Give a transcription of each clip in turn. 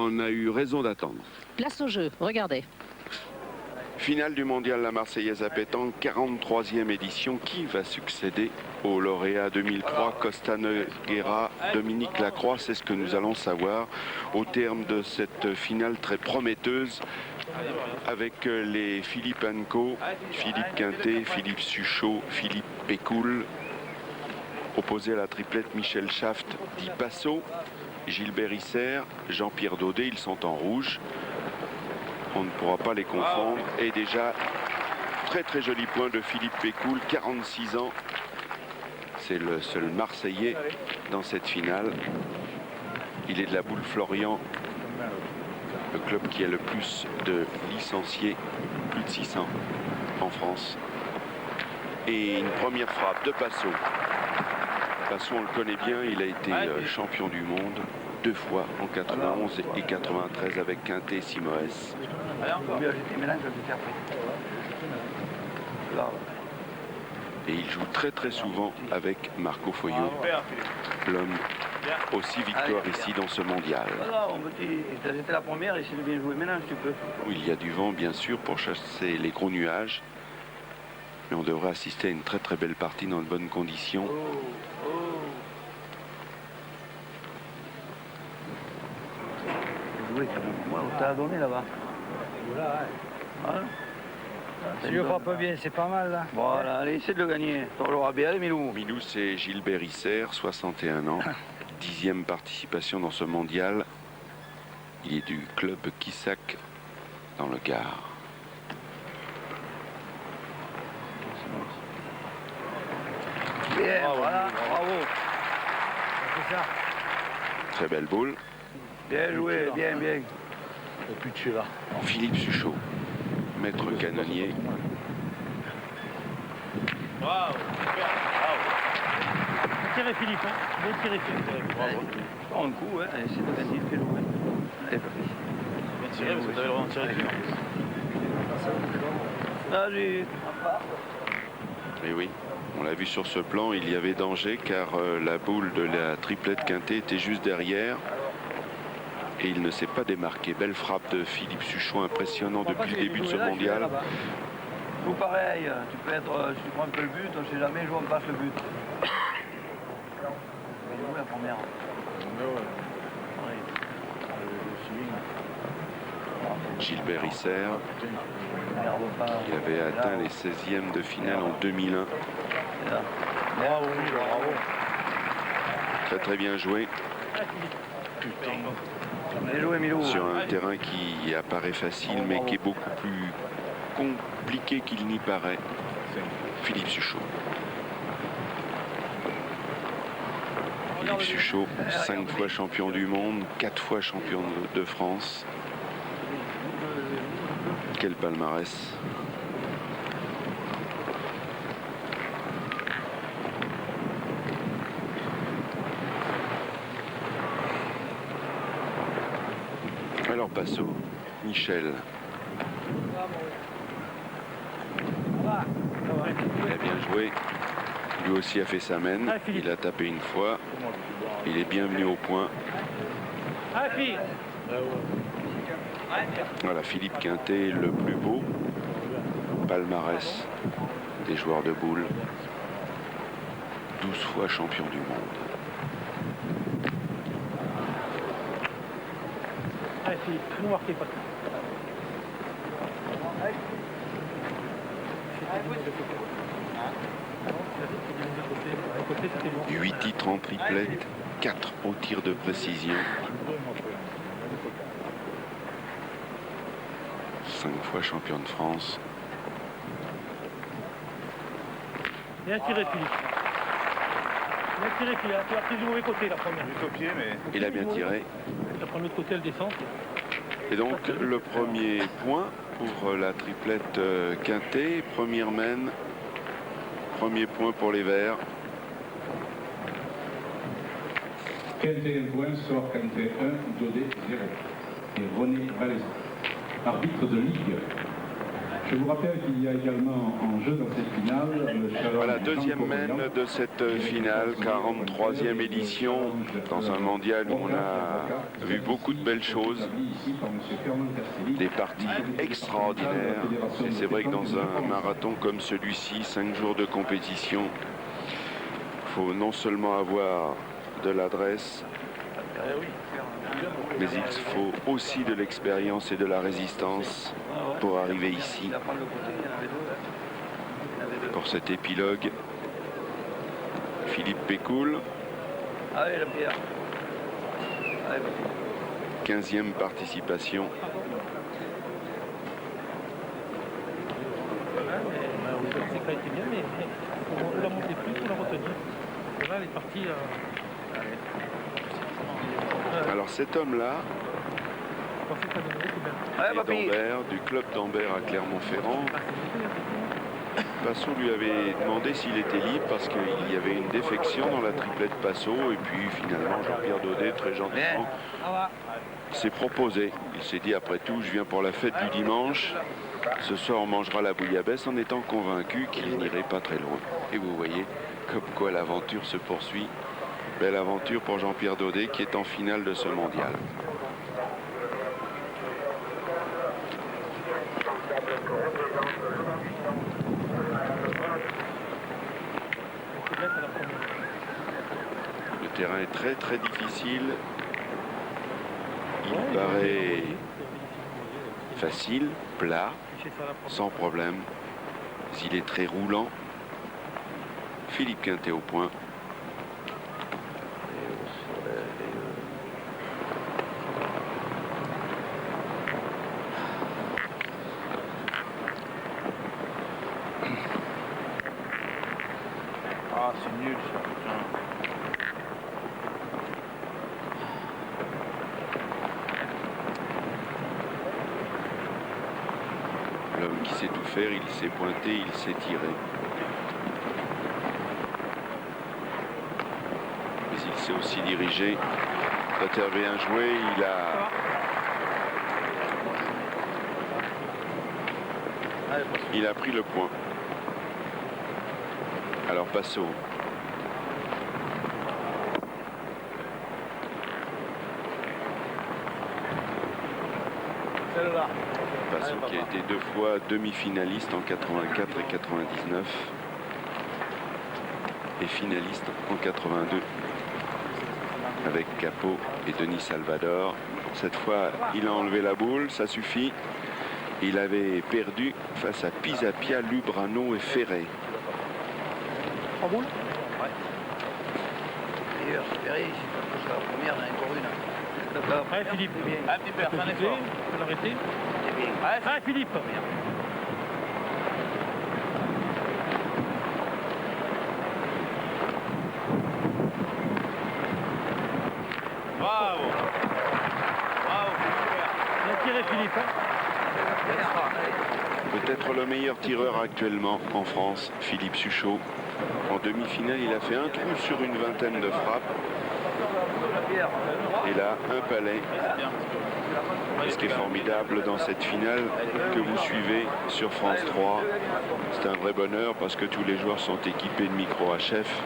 on a eu raison d'attendre. Place au jeu, regardez. Finale du mondial La Marseillaise à pétanque, 43e édition. Qui va succéder au lauréat 2003 Costa Nogueira, Dominique Lacroix? C'est ce que nous allons savoir au terme de cette finale très prometteuse avec les Philippe Anco, Philippe Quintet, Philippe Suchot, Philippe Pécoul, opposé à la triplette Michel Schaft, Di Passo, Gilbert Isser, Jean-Pierre Daudet. Ils sont en rouge. On ne pourra pas les confondre. Et déjà, très joli point de Philippe Pécoul, 46 ans. C'est le seul Marseillais dans cette finale. Il est de la Boule Florian, le club qui a le plus de licenciés, plus de 600 en France. Et une première frappe de Passo. Passo, on le connaît bien, il a été champion du monde 2 fois en 91 et 93 avec Quintet et Simoes. Et il joue très souvent avec Marco Foyot, l'homme aussi victoire ici dans ce mondial. C'était la première, essaie de bien jouer maintenant si tu peux. Il y a du vent bien sûr pour chasser les gros nuages, mais on devrait assister à une très belle partie dans de bonnes conditions. On t'a donné là-bas. Si je frappe bien, c'est pas mal là. Voilà, allez, essaie de le gagner. Tu l'auras bien, allez, Milou. Milou, c'est Gilbert Isser, 61 ans, 10e participation dans ce mondial. Il est du club Quissac dans le Gard. Bien, voilà, bravo. C'est ça. Très belle boule. Bien joué, bien. Au plus de chez là. Philippe Suchot, maître canonnier. Bravo. Tirez Philippe, hein. Bien tiré Philippe. Bravo. Prends un coup, hein. Essaie de gagner, fais jouer. Allez, Bien tiré, parce que vous avez vraiment tiré. Allez. Et oui, on l'a vu sur ce plan, il y avait danger car la boule de la triplette Quintet était juste derrière. Et il ne s'est pas démarqué. Belle frappe de Philippe Suchot, impressionnant depuis le début de ce mondial. Tout pareil, tu peux être, si tu prends un peu le but, on ne sait jamais, joue, on passe le but. Jouer la première. Gilbert Isser, qui avait atteint les 16e de finale en 2001. Bravo. Très bien joué. Sur un terrain qui apparaît facile, mais qui est beaucoup plus compliqué qu'il n'y paraît. Philippe Suchot. Philippe Suchot, 5 fois champion du monde, 4 fois champion de France. Quel palmarès. Alors Passo, Michel. Il a bien joué. Lui aussi a fait sa mène. Il a tapé une fois. Il est bienvenu au point. Voilà, Philippe Quintet, le plus beau palmarès des joueurs de boules. 12 fois champion du monde. Allez Philippe, nous marquez pas. 8 titres en triplette, 4 au tir de précision. 5 fois champion de France. Bien tiré Philippe. Bien tiré Philippe, tu as pris du mauvais côté la première. Juste au pied, mais... Il a bien tiré. La première côté elle descend. Et donc le premier point pour la triplette Quintet, première mène, premier point pour les Verts. Quintet 1 point, sort Quintet 1, Daudet 0. Et René Valaisan, arbitre de Ligue. Je vous rappelle qu'il y a également en jeu dans cette finale le challenge. Voilà, deuxième mène de cette finale, 43e édition, dans un mondial où on a vu beaucoup de belles choses, des parties extraordinaires. Et c'est vrai que dans un marathon comme celui-ci, 5 jours de compétition, il faut non seulement avoir de l'adresse, mais il faut aussi de l'expérience et de la résistance pour arriver ici, pour cet épilogue. Philippe Pécoul, 15e participation. C'est pas été bien, mais on l'a monté plus pour la retenir. Là, elle est partie. Alors cet homme-là est d'Ambert, du club d'Ambert à Clermont-Ferrand. Passot lui avait demandé s'il était libre parce qu'il y avait une défection dans la triplette Passot, et puis finalement Jean-Pierre Daudet très gentiment s'est proposé. Il s'est dit, après tout, je viens pour la fête du dimanche, ce soir on mangera la bouillabaisse, en étant convaincu qu'il n'irait pas très loin. Et vous voyez comme quoi l'aventure se poursuit. Belle aventure pour Jean-Pierre Daudet qui est en finale de ce mondial. Le terrain est très très difficile. Il paraît facile, plat, sans problème. Mais il est très roulant. Philippe Quintet au point. Ah, c'est nul ça. L'homme qui sait tout faire, il s'est pointé, il s'est tiré. Mais il s'est aussi dirigé. Très bien joué, il a pris le point. Alors Passot. Passot qui a été 2 fois demi-finaliste en 84 et 99 et finaliste en 82 avec Capot et Denis Salvador. Cette fois, il a enlevé la boule, ça suffit. Il avait perdu face à Pisapia, Lubrano et Ferré. En boule? Ouais. D'ailleurs, Ferré, c'est pas la première, il y en a encore une. Allez Philippe, Un petit peu, un effort. on peut l'arrêter. Ouais, Allez Philippe. bravo. Bravo, super. Bien tiré Philippe. Peut-être le meilleur tireur actuellement en France, Philippe Suchot. En demi-finale, il a fait un trou sur une vingtaine de frappes. Et là, un palais. Et ce qui est formidable dans cette finale que vous suivez sur France 3, c'est un vrai bonheur parce que tous les joueurs sont équipés de micro HF.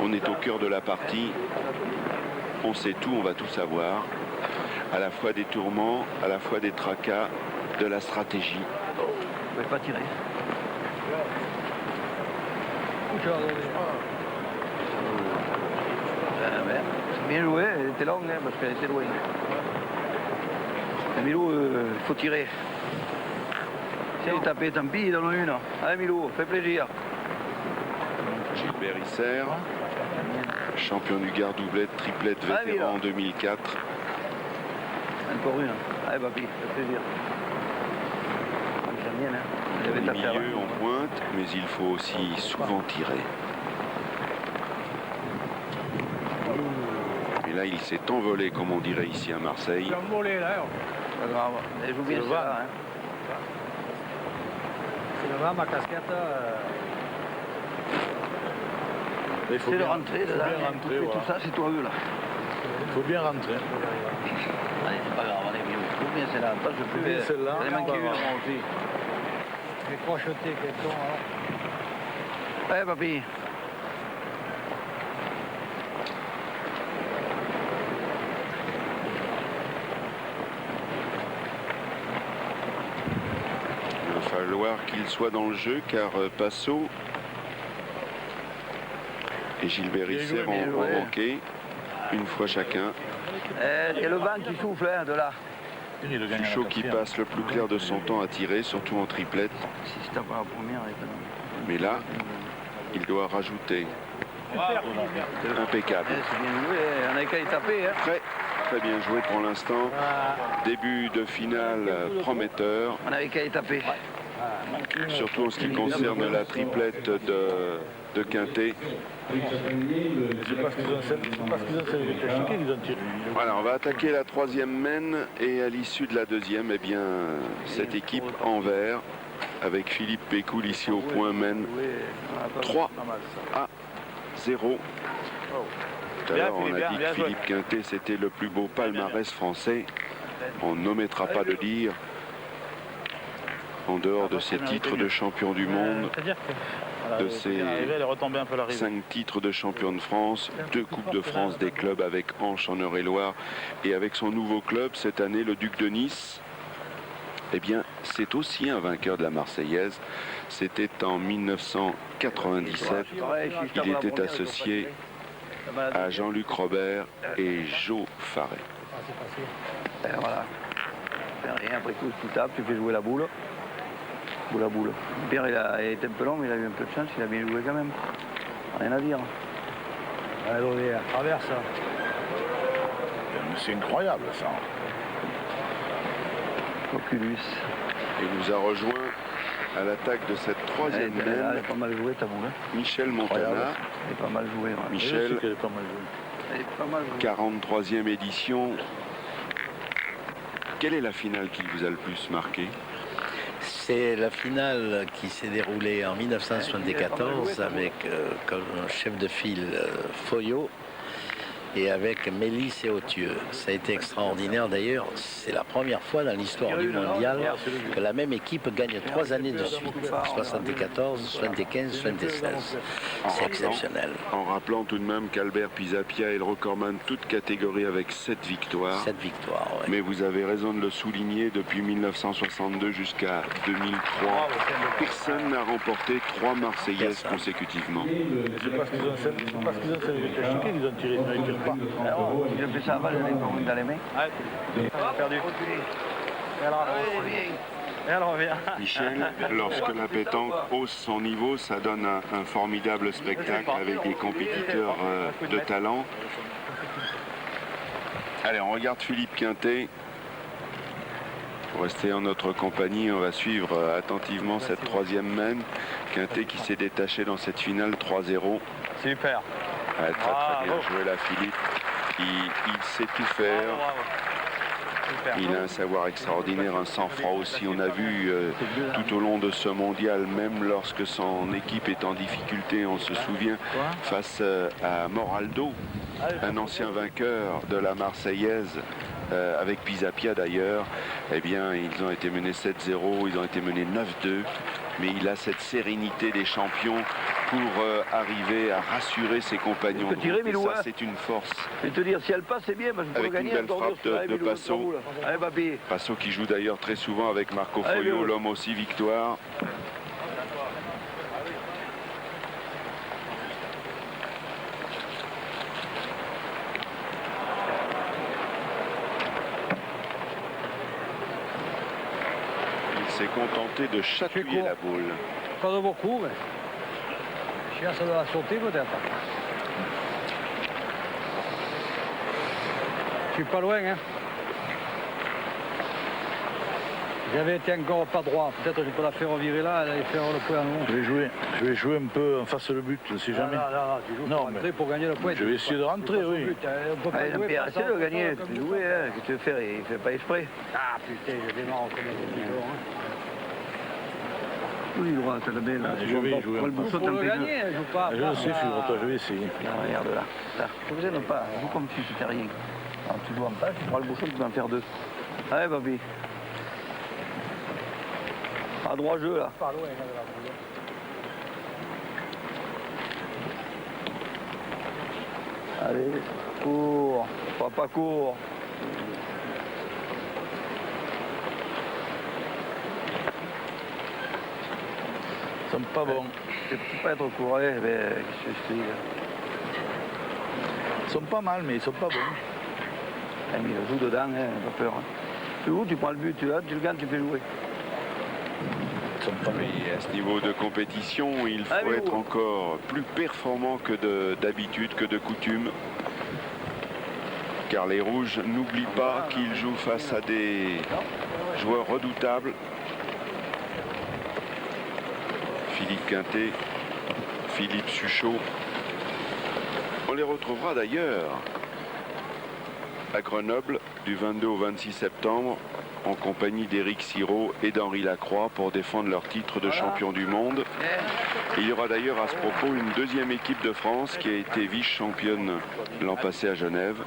On est au cœur de la partie. On sait tout, on va tout savoir. À la fois des tourments, à la fois des tracas, de la stratégie. Vous ne pouvez pas tirer. C'est bien joué, elle était longue hein, parce qu'elle était loin. Milou, il faut tirer. Si elle est tapée, tant pis, donne une. Allez Milou, fais plaisir. Gilbert Isser, champion du Gard doublette, triplette vétéran en 2004. Encore une. Allez papy, fais plaisir. C'est bien, hein. Au milieu, on pointe, mais il faut aussi souvent tirer. Et là, il s'est envolé, comme on dirait ici à Marseille. Envolé là. Pas grave, elle joue bien ça. Hein. C'est le vent, ma casquette. C'est de rentrer dedans. Rentrer, voilà. Tout ça, c'est toi eux là. Il faut bien rentrer. Allez, c'est pas grave, allez, Milou. Trouve bien celle-là. Pas je peux. Celle-là. Elle manqué une, moi aussi. J'ai crocheté quelqu'un. Ouais, papy. Il va falloir qu'il soit dans le jeu car Passot et Gilbert Risser ont manqué une fois chacun. Et le vent qui souffle hein, de là. Suchot qui passe le plus clair de son temps à tirer, surtout en triplette. Si c'est pas la première. Mais là, il doit rajouter. Impeccable. C'est bien joué, on a qu'à y taper. Hein. Très bien joué pour l'instant. Début de finale prometteur. On avait qu'à y taper. Surtout en ce qui concerne la triplette de Quintet. C'est parce qu'ils ont servi qu'ils ont tiré. Voilà, on va attaquer la troisième mène et à l'issue de la deuxième, eh bien, cette équipe en vert avec Philippe Pécoul ici au point mène 3-0. Tout à l'heure, on a dit que Philippe Quintet c'était le plus beau palmarès français. On n'omettra pas de dire, en dehors de ses titres de champion du monde, de ses 5 titres de champion de France, 2 Coupes de France des clubs avec Anche en Eure-et-Loire et avec son nouveau club cette année, le Duc de Nice, eh bien c'est aussi un vainqueur de la Marseillaise. C'était en 1997. Il était associé à Jean-Luc Robert et Jo Farret. Et voilà. Rien, après tout, tu tapes, tu fais jouer la boule. La boule. Pierre, il a été un peu long, mais il a eu un peu de chance, il a bien joué quand même. Rien à dire. Allez, traverse ça. C'est incroyable ça. Oculus. Il nous a rejoint à l'attaque de cette troisième Elle mène. est pas mal jouée ta boule. Michel Montana. Elle est pas mal jouée. Ouais. Michel, Elle est pas mal jouée. Elle est pas mal jouée. 43e édition. Quelle est la finale qui vous a le plus marqué? C'est la finale qui s'est déroulée en 1974 avec comme chef de file Foyot et avec Mélis et Authieu. Ça a été extraordinaire d'ailleurs. C'est la première fois dans l'histoire du mondial que la même équipe gagne 3 années de suite. 74, 75, 76. C'est exceptionnel. En rappelant tout de même qu'Albert Pisapia est le recordman de toute catégorie avec 7 victoires. 7 victoires, ouais. Mais vous avez raison de le souligner, depuis 1962 jusqu'à 2003, personne n'a remporté 3 Marseillaises consécutivement. C'est parce qu'ils ont servi qu'ils ont tiré. Non, ils tirent pas. Alors, il a fait ça avant, je l'ai pas dans les mains. Perdu. Elle revient. Michel, lorsque la pétanque hausse son niveau, ça donne un formidable spectacle avec des compétiteurs de talent. Allez, on regarde Philippe Quintet. Pour rester en notre compagnie, on va suivre attentivement cette troisième mène. Quintet qui s'est détaché dans cette finale 3-0. Super. Très bien joué là, Philippe. Il sait tout faire. Il a un savoir extraordinaire, un sang-froid aussi. On a vu tout au long de ce mondial, même lorsque son équipe est en difficulté, on se souvient, face à Moraldo, un ancien vainqueur de la Marseillaise, avec Pisapia d'ailleurs, eh bien, ils ont été menés 7-0, ils ont été menés 9-2. Mais il a cette sérénité des champions pour arriver à rassurer ses compagnons. Et ça, c'est une force. Je vais te dire, si elle passe, c'est bien, parce que avec une belle frappe de Passot. Allez, papy. Passot qui joue d'ailleurs très souvent avec Marco Foyot, l'homme aussi victoire. Il s'est contenté de chatouiller la boule. Pas de beaucoup, mais je pense que ça doit sauter peut-être. Je suis pas loin, hein. J'avais été encore pas droit. Peut-être que je peux la faire revirer là, elle allait faire le point en haut. Je vais jouer un peu en face le but, si jamais. Non, tu joues pour rentrer pour gagner le point. Je vais essayer de rentrer, oui. Essaye de gagner, tu peux jouer, hein. Qu'est-ce que tu veux faire? Il fait pas exprès. Ah putain, je démarre comme un bidon, hein. Oui, droit, t'as la belle. Je vais jouer. Pour le gagner, je joue pas. Je le sais, figure-toi, je vais essayer. Regarde là. Là. Je vous aime pas. Joue comme tu fais rien. Alors, tu joues en face, tu prends le bouchon, tu vas en faire 2. Allez, papy. À droit jeu là. Pas loin, là, de la boule. Allez, cours. Papa court. Ils sont pas bons. Tu peux pas être couré, mais qu'est-ce que je te dis là. Ils sont pas mal, mais ils sont pas bons. Eh, mais il joue dedans, hein, pas peur. Tu joues, tu prends le but, tu le gagnes, tu fais jouer. Ils sont pas bons. Et à ce niveau de compétition, il faut Allez, être où encore plus performant que d'habitude, que de coutume. Car les Rouges n'oublient pas qu'ils jouent face à des joueurs redoutables. Philippe Quintet, Philippe Suchot. On les retrouvera d'ailleurs à Grenoble du 22 au 26 septembre en compagnie d'Éric Sirot et d'Henri Lacroix pour défendre leur titre de champion du monde. Et il y aura d'ailleurs à ce propos une deuxième équipe de France qui a été vice-championne l'an passé à Genève.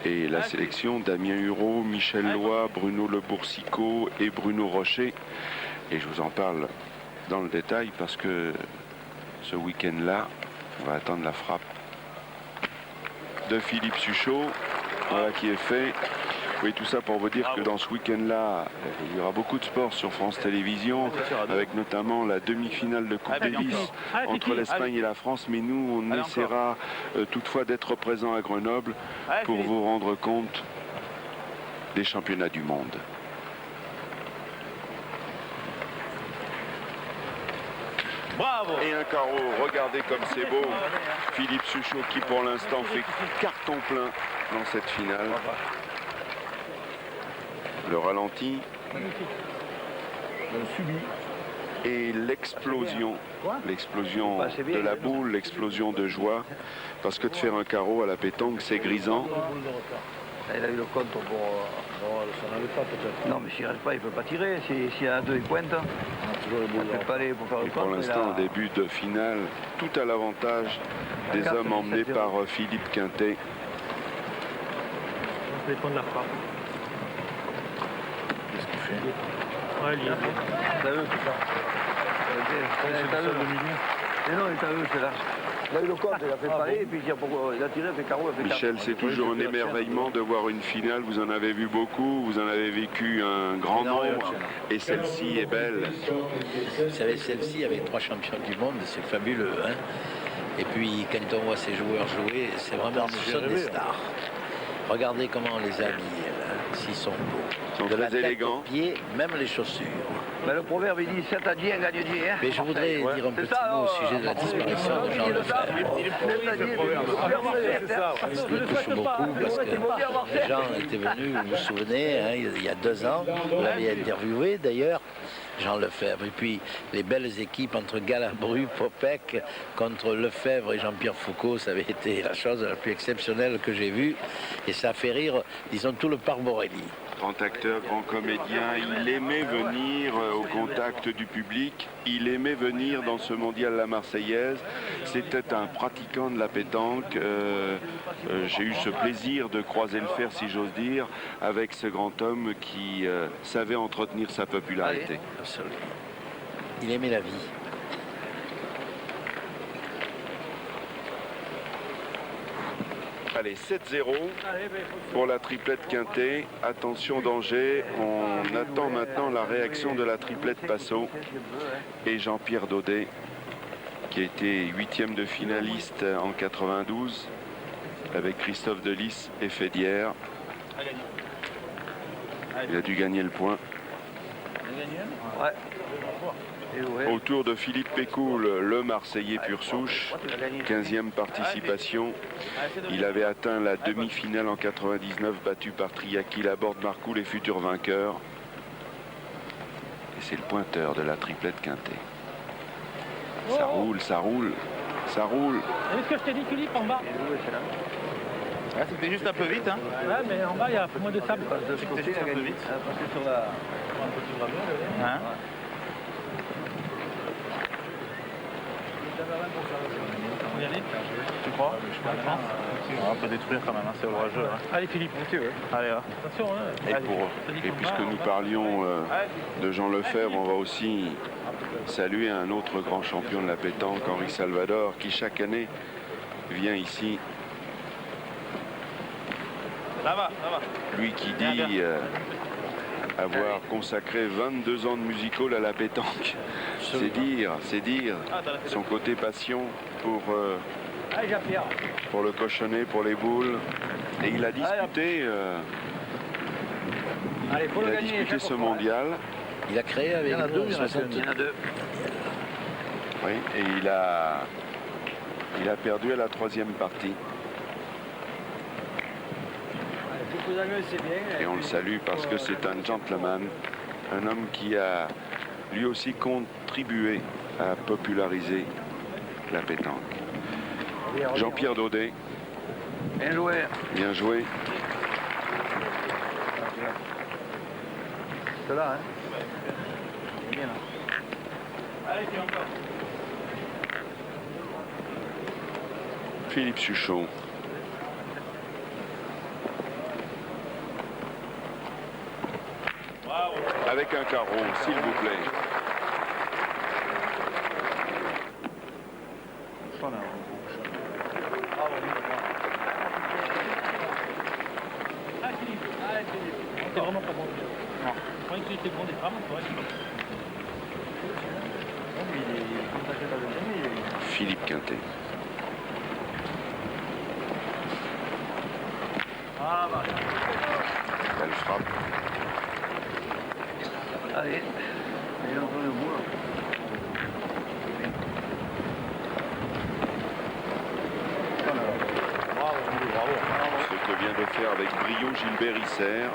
Et la sélection Damien Hureau, Michel Loy, Bruno Le Boursicot et Bruno Rocher. Et je vous en parle dans le détail parce que ce week-end-là, on va attendre la frappe de Philippe Suchot. Voilà qui est fait. Oui, tout ça pour vous dire que dans ce week-end-là, il y aura beaucoup de sport sur France Télévisions, avec notamment la demi-finale de Coupe Davis entre l'Espagne et la France. Mais nous, on essaiera toutefois d'être présents à Grenoble pour vous rendre compte des championnats du monde. Bravo. Et un carreau, regardez comme c'est beau. Philippe Suchot qui pour l'instant fait carton plein dans cette finale. Le ralenti et l'explosion de la boule, l'explosion de joie, parce que de faire un carreau à la pétanque, c'est grisant. Il a eu le compte pour... Ça n'allait pas peut-être. Non, mais s'il ne reste pas, il ne peut pas tirer. S'il y a un 2, il pointe. Toujours les Il boules. ne peut pas aller pour faire le Et pour compte. l'instant, en début de finale, tout à l'avantage des hommes emmenés par Philippe Quintet. Ça dépend de la frappe. Qu'est-ce qu'il fait? Ouais, il y a. C'est à eux, tout ça. C'est à eux. Mais non, c'est à eux, c'est là. Il a eu le compte, il a fait pareil, et puis il a tiré, il a fait carreau, il a fait Michel, carreau. c'est toujours un émerveillement de voir une finale. Vous en avez vu beaucoup, vous en avez vécu un grand nombre. Et celle-ci est belle. Vous savez, celle-ci avec 3 champions du monde, c'est fabuleux. Hein, et puis, quand on voit ces joueurs jouer, c'est vraiment ce sont des stars. Regardez comment on les habille, s'ils sont beaux. Ils sont De la très tête élégants. aux pieds, même les chaussures. Mais le proverbe, il dit 7 à 10, un gagne 10. Hein. Mais je voudrais dire un petit mot au sujet de la disparition de Jean Lefebvre. Je me touche beaucoup parce que Jean était venu, vous vous souvenez, hein, il y a 2 ans, vous l'avez interviewé d'ailleurs, Jean Lefebvre. Et puis les belles équipes entre Galabru, Popek contre Lefebvre et Jean-Pierre Foucault, ça avait été la chose la plus exceptionnelle que j'ai vue. Et ça a fait rire, disons, tout le parc Borelli. Grand acteur, grand comédien, il aimait venir au contact du public, il aimait venir dans ce mondial La Marseillaise. C'était un pratiquant de la pétanque. J'ai eu ce plaisir de croiser le fer, si j'ose dire, avec ce grand homme qui savait entretenir sa popularité. Absolument. Il aimait la vie. Allez, 7-0 pour la triplette Quintet. Attention, danger. On attend maintenant la réaction de la triplette Passot et Jean-Pierre Daudet, qui a été 8e de finaliste en 92 avec Christophe Delis et Fédière. Il a dû gagner le point. Ouais. Autour de Philippe Pécoul, le Marseillais pur souche, 15e participation. Il avait atteint la demi-finale en 99, battu par Triaki, Laborde, Marcoux, les futurs vainqueurs. Et c'est le pointeur de la triplette Quintet. Ça roule, ça roule, ça roule. Est-ce que je t'ai dit, Philippe, en bas? Ah, c'était juste un peu vite, hein. Ouais, mais en bas, il y a moins de sable. C'était juste un peu vite. Sur la... Hein. On y aller? Tu crois? On peut détruire quand même, hein, c'est orageux. Hein. Allez Philippe, Allez, hein. attention. Hein. Et puisque nous parlions de Jean Lefebvre, on va aussi saluer un autre grand champion de la pétanque, Henri Salvador, qui chaque année vient ici. Ça va. Lui qui dit avoir consacré 22 ans de music hall à la pétanque. C'est dire son côté passion pour le cochonnet, pour les boules. Et il a disputé, ce mondial. Il a créé avec nous en 68. Oui, et il a perdu à la 3e partie. Et on le salue parce que c'est un gentleman, un homme qui a lui aussi contribué à populariser la pétanque. Jean-Pierre Daudet. Bien joué. Bien joué. C'est là, hein. Bien là. Philippe Suchot. Avec un carreau, s'il vous plaît. T'es vraiment pas bon. Non. Je croyais que tu étais bon des femmes. Philippe Quintet. Belle frappe. Allez, il est entre le bout là. Ce que vient de faire avec brio Gilbert Isser,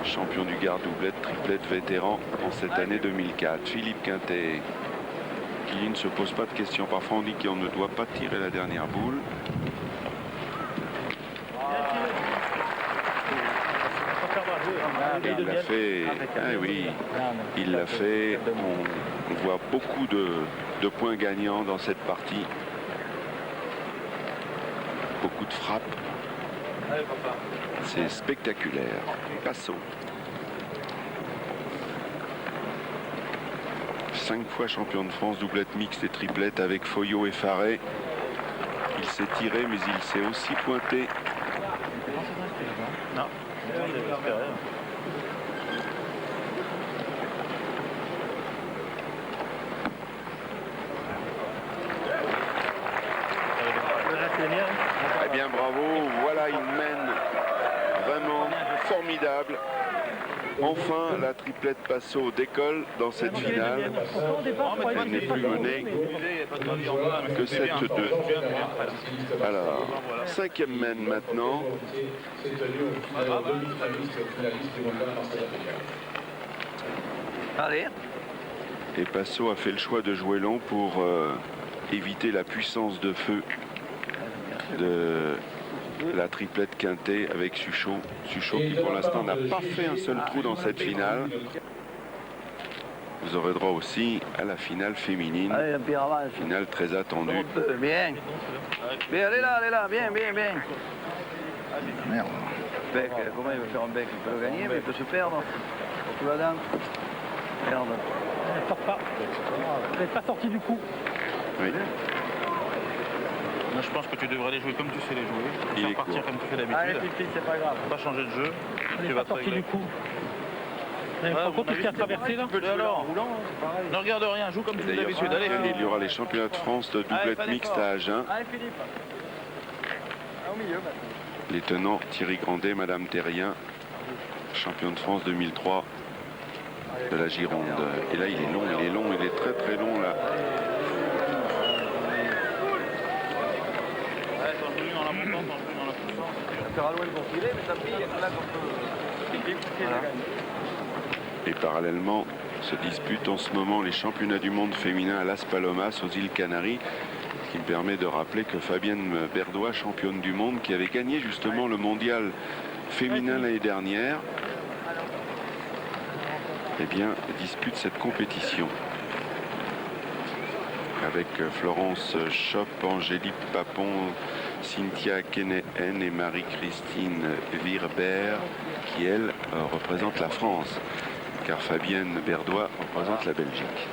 champion du Gard doublette, triplette vétéran en cette année 2004. Philippe Quintet, qui ne se pose pas de questions. Parfois on dit qu'on ne doit pas tirer la dernière boule. Et il l'a fait, oui, il l'a fait. On voit beaucoup de points gagnants dans cette partie. Beaucoup de frappes. C'est spectaculaire. Passons. 5 fois champion de France, doublette mixte et triplette avec Foyot et Faré. Il s'est tiré, mais il s'est aussi pointé. Non. Eh bien, bravo. Voilà une mène vraiment formidable. Enfin, la triplette Passot décolle dans cette finale. Elle n'est plus menée que 7-2. Alors, 5e mène maintenant. Allez. Et Passot a fait le choix de jouer long pour éviter la puissance de feu de la triplette Quintet avec Suchot. Suchot qui pour l'instant n'a pas fait un seul trou dans cette finale. Vous aurez droit aussi à la finale féminine. Allez, un pire avance. Finale très attendue. Bien. Bien, allez là, bien. Merde. Bec, comment il veut faire un bec? Il peut le gagner, mais il peut se perdre. Tu vas dans. Merde. Elle sort pas. Elle n'est pas sortie du coup. Oui. Moi, je pense que tu devrais les jouer comme tu sais les jouer. Il est Faire partir court. comme tu fais Allez, d'habitude. Pipi, c'est pas grave. Pas changer de jeu. Elle Tu n'est vas pas te sortie régler. du coup. Vous avez compris ce qui a traversé là? Alors, ne regarde rien, joue comme Et tu fais d'ailleurs, d'habitude. cette Allez, année, il y aura les championnats de France de doublette mixte à Agen. Allez, Philippe. Au milieu, maintenant. Les tenants Thierry Grandet, Madame Terrien, champion de France 2003 de la Gironde. Et là, il est long, il est très très long là. Ouais, t'en joues dans la montante, t'en joues dans la poussante. Ça fera loin pour filer, mais tant pis, il y a que là qu'on peut. Voilà. Et parallèlement se disputent en ce moment les championnats du monde féminin à Las Palomas, aux îles Canaries. Ce qui me permet de rappeler que Fabienne Berdois, championne du monde, qui avait gagné justement le mondial féminin l'année dernière, eh bien, dispute cette compétition. avec Florence Schopp, Angélique Papon, Cynthia Kennehen et Marie-Christine Wirbert, qui, elle, représente la France, car Fabienne Berdois représente la Belgique.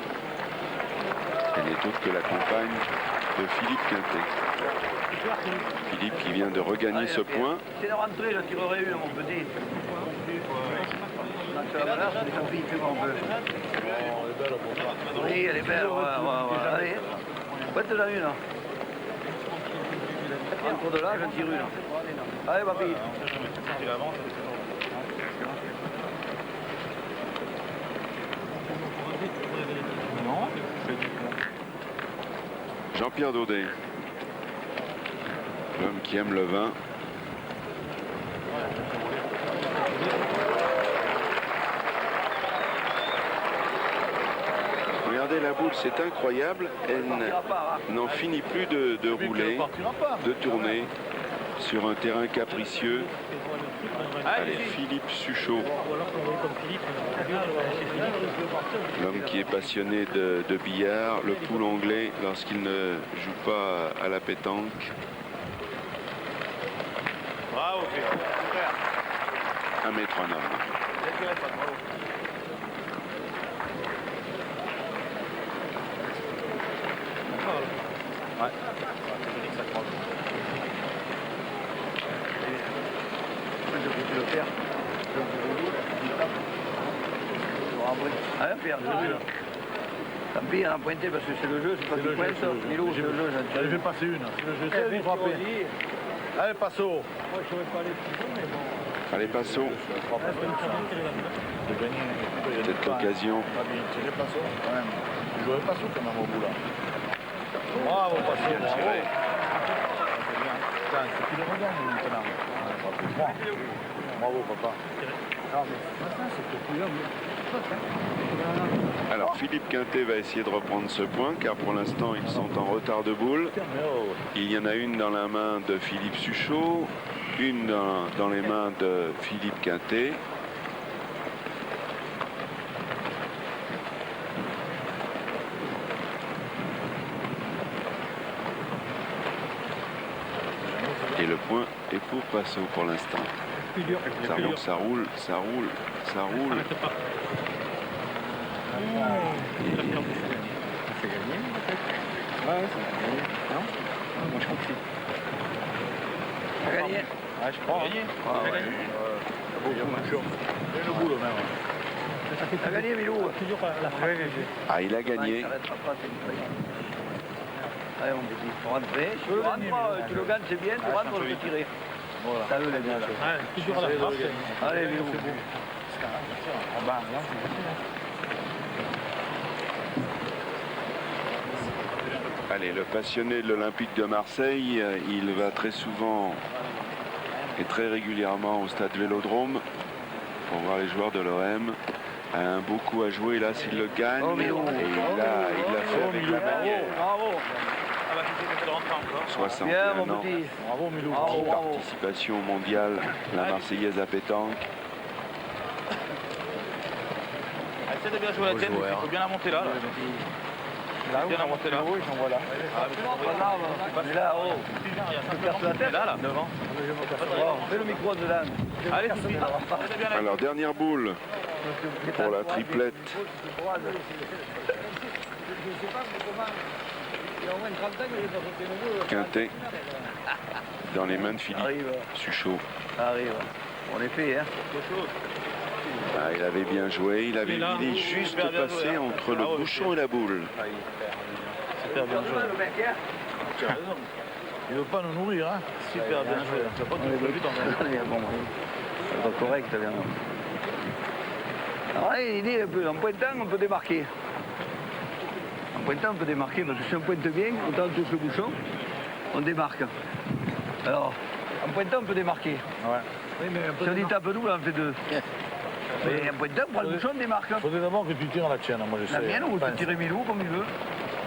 Elle n'est autre que la compagne de Philippe Quintet. Philippe qui vient de regagner ce point. C'est la rentrée, je tirerai une, mon petit. Oui, elle est belle, ouais. Allez, faites-en une. Entre de là, je tire une. Allez, papy. Jean-Pierre Daudet, l'homme qui aime le vin. Regardez la boule, c'est incroyable. Elle n'en finit plus de rouler, de tourner sur un terrain capricieux. Allez, Philippe Suchot, l'homme qui est passionné de billard, le pool anglais lorsqu'il ne joue pas à la pétanque. Bravo, super. 1 mètre en homme. Ouais. Allez, Pierre, tant pis, on a pointé parce que c'est le jeu, c'est pas du pointe. Milo, c'est le jeu, Allez, je vais passer une. C'est le jeu, c'est vous frapper. Allez, Passo. Allez, Passo. Cette occasion. Tirez Passo, quand même. Je jouerai Passo quand même au bout là. Bravo, Passo. Bravo. Putain, c'est qu'il le regagne maintenant. Bravo, papa. Alors Philippe Quintet va essayer de reprendre ce point car pour l'instant ils sont en retard de boule. Il y en a une dans la main de Philippe Suchot, une dans les mains de Philippe Quintet. Et le point est pour Passo pour l'instant. Ça roule. C'est gagné peut-être. Ouais, c'est gagné. Non, moi je crois que si. T'as gagné. Ouais, je crois. Gagné. Le boulot même. T'as gagné, Milou. Ah, il a gagné. Allez, mon petit, faut rentrer. Si tu rentres, tu le gagnes, c'est bien, tu rentres, on peut tirer. Voilà. Ça veut les bien là. Allez, Milou. Allez, le passionné de l'Olympique de Marseille, il va très souvent et très régulièrement au stade Vélodrome pour voir les joueurs de l'OM. A un beau coup à jouer là s'il le gagne. Et il l'a fait avec la manière. Bravo. 61 Bien, mon ans. petit. Bravo, Milou. 10 participations mondiales, la Marseillaise à pétanque. Essaye de bien jouer la tienne, il faut bien la monter là. Là où Bien la monter là. ils sont là. Mais là, oh. Tu perds la tête là, devant. Fais le micro de là. Allez, Sophie. Alors, dernière boule pour la triplette. Quintet dans les mains de Philippe Suchot. Arrive. On est fait, hein. Ah, il avait bien joué, il est juste passé entre le bouchon et la boule. Super bien joué. Il ne veut pas nous nourrir, hein. Super bien joué. Tu n'as pas de but en C'est correct, bien. Alors là, il dit, en pointant, on peut démarquer. En pointant, on peut démarquer, parce que si on pointe bien, autant on touche le bouchon, on démarque. Alors, en pointant, on peut démarquer. Ouais. Oui, mais si on dit tape double, on fait deux. Mais en pointant, on prend le bouchon, on démarque. Il faudrait d'abord que tu tires la tienne, moi je sais. La mienne, ou tu tires Milou comme il veut.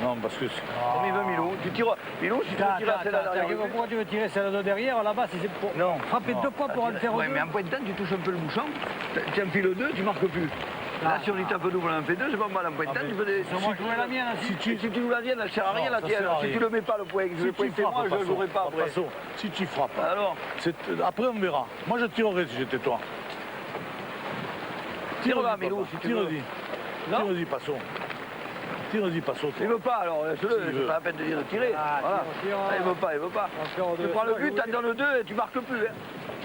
Non, parce que... Comme il veut, Milou. Tu tires... Milou, si tu veux tirer celle-là derrière... Pourquoi tu veux tirer celle de derrière là-bas si c'est pour Non. frapper deux fois pour en faire Ouais, deux? mais en pointant, tu touches un peu le bouchon, tu enfiles deux, tu marques plus. Là, si on y tape double, on en fait deux, c'est pas mal en pointant. Tu peux si tu joues la mienne, si tu joues la mienne, elle sert à rien la tienne. Si tu le mets pas le point, je vais pointer moi, je ne jouerai pas après. Si tu frappes. Alors après, on verra. Moi, je tirerai si j'étais toi. Tire-la, Milou, si tu veux. Tire-y, Passo. Tire-y, Passo. Il veut pas, alors laisse-le, c'est pas la peine de dire de tirer. Voilà. Il veut pas, il veut pas. Tu prends le but, t'en donnes deux et tu marques plus.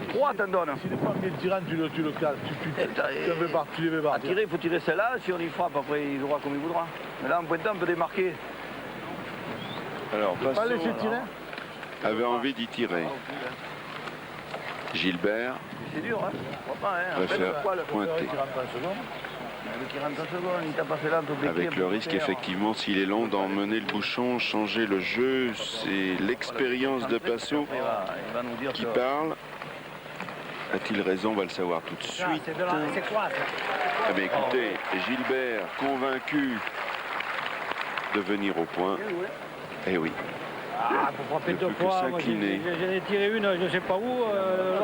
3 t'en donnes. Si n'est pas bien tirant, tu le casses. Tu les fais pas. À tirer, il faut tirer celle-là. Si on y frappe, après il jouera comme il voudra. Mais là, en pointant, on peut démarquer. Alors, Pas Passo laisser tirer. avait envie d'y tirer. Gilbert C'est dur, hein. préfère pointer. Le tir en secondes, il t'a pas fait là, Avec le risque, effectivement, s'il est long, d'emmener le bouchon, changer le jeu. C'est l'expérience de Passo qui parle. A-t-il raison? On va le savoir tout de suite. C'est quoi ça? Eh bien, écoutez, Gilbert, convaincu de venir au point. Eh oui. Ah, pour frapper Ne deux peut que fois, moi s'incliner. j'en ai tiré une, je ne sais pas où.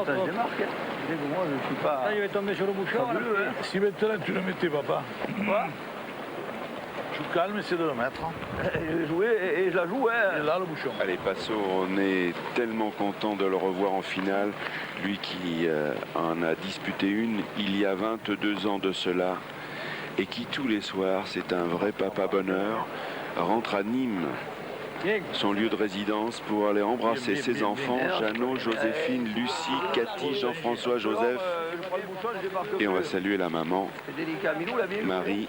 Attends, je démarque. Moi, je suis pas. Là, il va tomber sur le bouchon. là. Si maintenant tu le mettais, papa. Quoi? Je suis calme, essaie de le mettre. Je jouais et je la joue, hein. Et là, le bouchon. Allez, Passo, on est tellement content de le revoir en finale. Lui qui en a disputé une il y a 22 ans de cela et qui tous les soirs, c'est un vrai papa bonheur, rentre à Nîmes, son lieu de résidence, pour aller embrasser ses enfants, Jeannot, Joséphine, Lucie, Cathy, Jean-François, Joseph. Et on va saluer la maman, C'est délicat. Milou, la vieille. Marie.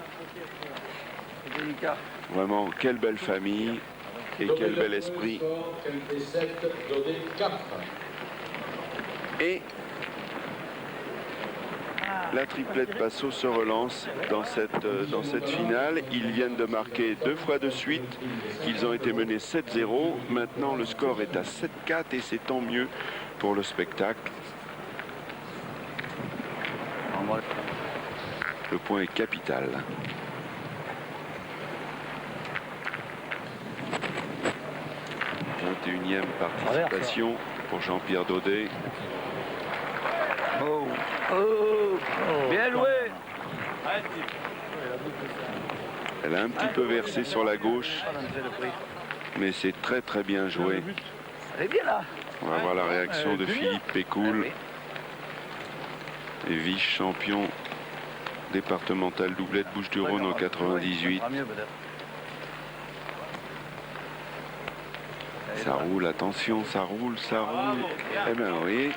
C'est délicat. Vraiment, quelle belle famille et quel bel esprit. Et la triplette Passo se relance dans cette finale. Ils viennent de marquer 2 fois de suite. Ils ont été menés 7-0. Maintenant, le score est à 7-4 et c'est tant mieux pour le spectacle. Le point est capital. 21e participation pour Jean-Pierre Daudet. Oh. Bien joué. Elle a un petit peu versé sur la gauche, mais c'est très très bien joué. Elle est bien là. On va voir la réaction de Philippe Pécoul, et vice-champion départemental doublette Bouches-du-Rhône en 98. Ça roule, attention, ça roule, ça roule. Eh bien oui,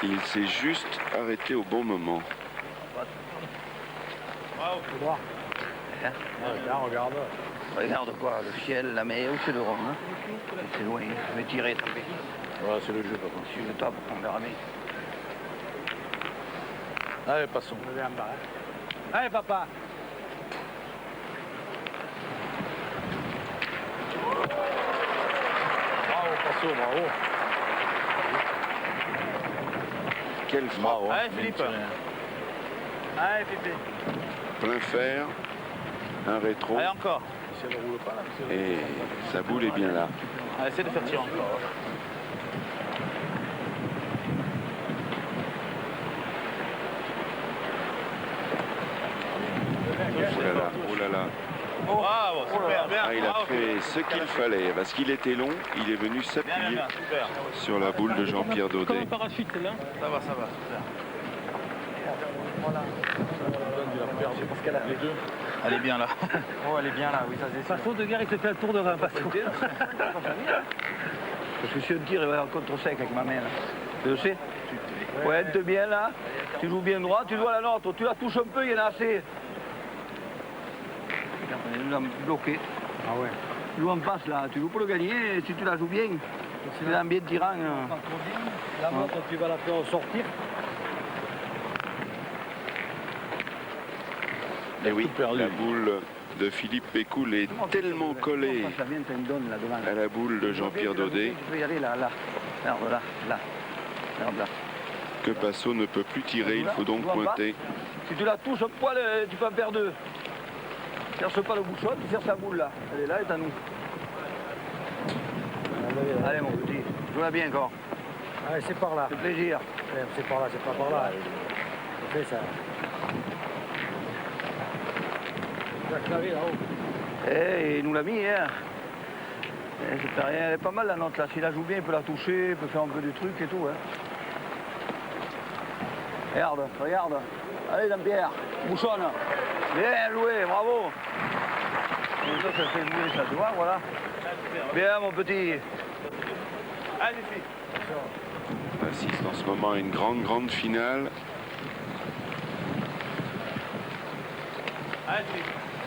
il s'est juste arrêté au bon moment. Regarde. Regarde quoi, le ciel, la mer, où c'est de Rome, hein. C'est loin, je vais tirer, taper. Voilà, c'est le jeu, papa. Si je tape, on verra bien. Allez, passons. Allez, papa. Bravo, Passo, bravo. Quelle frappe, Bravo. Allez, Philippe. Allez, Philippe. plein fer, un rétro, Allez, encore. Si elle ne roule pas, là. et sa boule est bien là. Allez, essaie de faire tirer encore. Oh là là, oh là là. Bravo, super, bien. Ah, il a fait ce qu'il fallait, parce qu'il était long, il est venu s'appuyer super. sur la boule de Jean-Pierre Comme Daudet. un parachute, là. Ça va, super. C'est parce qu'elle a Les deux. Elle est bien là. Oh, elle est bien là, oui, ça c'est sûr. Façon de guerre, il se fait un tour de rein. Parce que si on tire, il va en contre sec avec ma main. Là. Tu le sais? Pointe bien là, tu joues bien droit, tu joues à la nôtre, tu la touches un peu, il y en a assez. Regarde, on est bloqué. Ah ouais. Tu joues en passe là, tu joues pour le gagner, si tu la joues bien, si tu l'as bien tirant. La montre, tu vas la faire sortir. Et oui, perdu. la boule de Philippe Pécoul est tellement collée à la boule de Jean-Pierre Daudet Tu peux y aller là, là. Regarde là, là. Regarde là. que Passo ne peut plus tirer, il faut donc pointer. Si tu la touches un poil, tu peux en perdre deux. Cherche pas le bouchon, tu cherches la boule là. Elle est là, elle est à nous. Allez mon petit, joue-la bien encore. Allez, c'est par là. C'est plaisir. C'est par là, c'est pas par là. On fait ça. Et il nous l'a mis, hein. Et c'est rien, elle est pas mal la note là. S'il la joue bien, il peut la toucher, il peut faire un peu du truc et tout. Hein. Regarde, regarde. Allez, Jean-Pierre, bouchonne. Bien joué, bravo. Et ça fait jouer, ça, tu vois, voilà. Bien, mon petit. Allez, filles. On assiste en ce moment à une grande finale.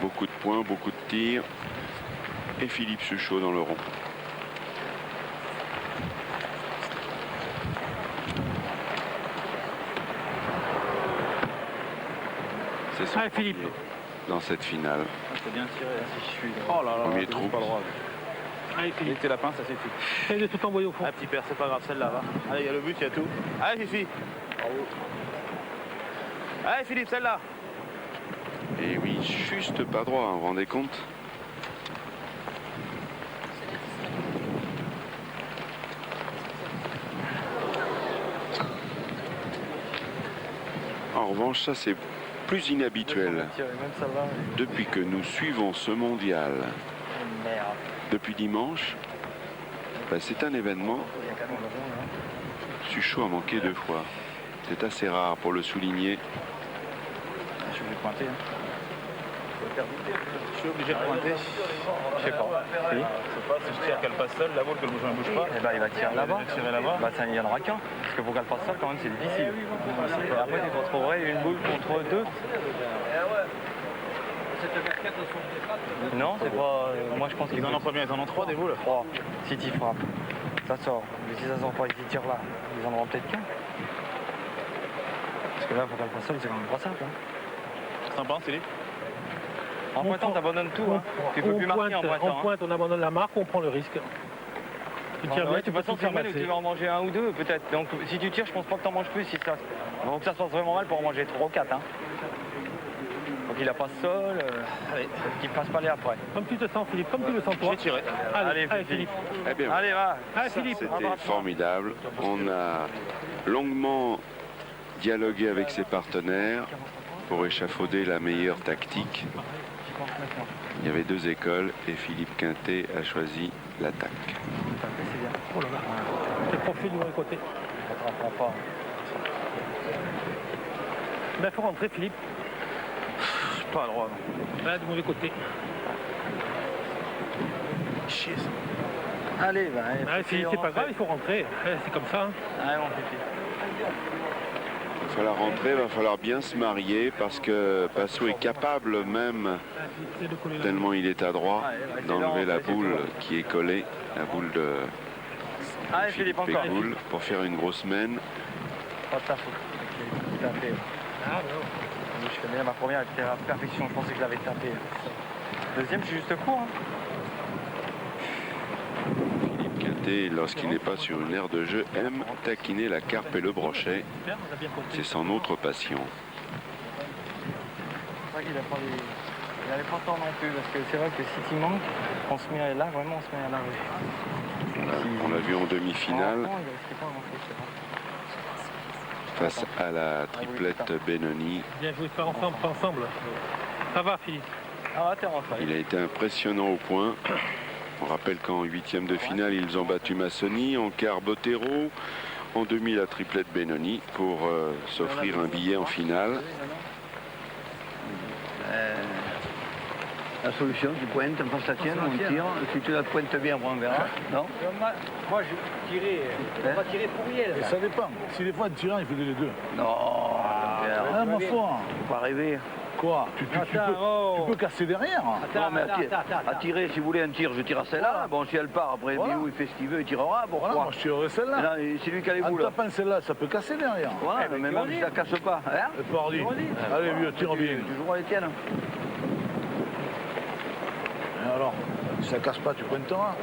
Beaucoup de points, beaucoup de tirs. Et Philippe Suchot dans le rond. C'est son Philippe. premier dans cette finale. C'est bien tiré. Si je suis. Oh là là. Premier trou. Pas le droit. Allez, Il Philippe. était lapin, ça suffit. Essaye de tout envoyer au fond. Ah, petit père, c'est pas grave, celle-là, va. Allez, il y a le but, il y a tout. Allez, Fifi. Bravo. Allez, Philippe, celle-là. Et oui, juste pas droit, hein, vous vous rendez compte? En revanche, ça c'est plus inhabituel. Depuis que nous suivons ce mondial, depuis dimanche, c'est un événement. Suchot a manqué 2 fois. C'est assez rare pour le souligner. Je suis obligé de pointer. Je suis obligé de pointer. Je sais pas. Si. Je sais pas, si je tire qu'elle passe seule, la boule, que le bouchon ne bouge pas. Eh ben, il va tirer là-bas. Il va tirer là-bas. Bah, ça, il y en aura qu'un. Parce que pour qu'elle passe seule, quand même, c'est difficile. Et après, tu te retrouverais une boule contre 2. Non, c'est pas. Moi, je pense qu'ils Ils en ont combien? Ils en ont 3 des boules. 3. Si tu frappes, ça sort. Mais si ça sort pas et qu'ils tirent là, ils en auront peut-être qu'un. Parce que là, pour qu'elle passe seule, c'est quand même pas simple. Hein. C'est sympa, Philippe. En pointant, t'abandonnes tout. Hein. Tu peux plus marquer en pointant. On pointe, on abandonne la marque, on prend le risque. Tu tires bien, De toute façon, tu peux tu vas en manger 1 ou 2 peut-être. Donc si tu tires, je pense pas que t'en manges plus. Si ça... Donc ça se passe vraiment mal pour en manger 3 ou 4. Hein. Donc il a pas sol, qu'il passe pas les après. Comme tu te sens, Philippe, comme tu le sens toi. J'ai tiré. Allez, Philippe. Eh bien, Allez, va. Allez, Philippe. c'était formidable. On a longuement dialogué avec ses partenaires pour échafauder la meilleure tactique. Il y avait 2 écoles et Philippe Quintet a choisi l'attaque. Oh là là. C'est profil du mauvais côté. Ça te rapprend pas. Ben, il faut rentrer, Philippe. Pas le droit. Là, du mauvais côté. Chier ça. Allez, va. Allez, Philippe, c'est pas grave, il faut rentrer. C'est comme ça. Hein. Allez, mon Fifi. Il va falloir rentrer, il va falloir bien se marier parce que Passot est capable même, tellement il est adroit, d'enlever la boule qui est collée, la boule de Allez, Philippe, encore. Pécoul pour faire une grosse mène. Pas de ta faute. Il a tapé. Ah, non. Je fais bien ma première, elle était à la perfection. Je pensais que je l'avais tapé. Deuxième, je suis juste court. Hein. Philippe Quintet, lorsqu'il n'est pas sur une aire de jeu, aime taquiner la carpe et le brochet. C'est son autre passion. C'est vrai qu'il a pas les... Il n'avait pas tort non plus, parce que c'est vrai que si tu manques, on se met là, vraiment on se met à la rue. On l'a vu en demi-finale Non, il risquait pas grand-chose, c'est vrai. face à la triplette Benoni. Bien joué, pas ensemble. Ça va, Philippe. Ah, t'es rentré. Il a été impressionnant au point. On rappelle qu'en 8e de finale, ils ont battu Massoni, en quart Bottero, en demi la triplette Benoni pour s'offrir un billet en finale. La solution, tu pointes, on passe la tienne, on tire. Si tu la pointes bien, on verra. Non? Moi, je tirais. On va tirer pour rien. Et ça dépend. Si des fois, le tirant, il fait les 2. Non, Ah, ma foi. faut pas rêver. Quoi tu peux casser derrière. Non, mais à tirer, si vous voulez un tir, je tire à celle-là. Bon, si elle part, après, Voilà. Bilou, il fait ce qu'il veut, il tirera. Voilà, Pourquoi? moi je tirerais celle-là. Là, c'est lui qui a les En boules. tapant celle-là, ça peut casser derrière. Voilà, mais même si ça casse pas. Hein? Et pardi. Allez, vieux, tire bien. Tu joueras les tiennes. Et alors, si ça casse pas, tu pointeras.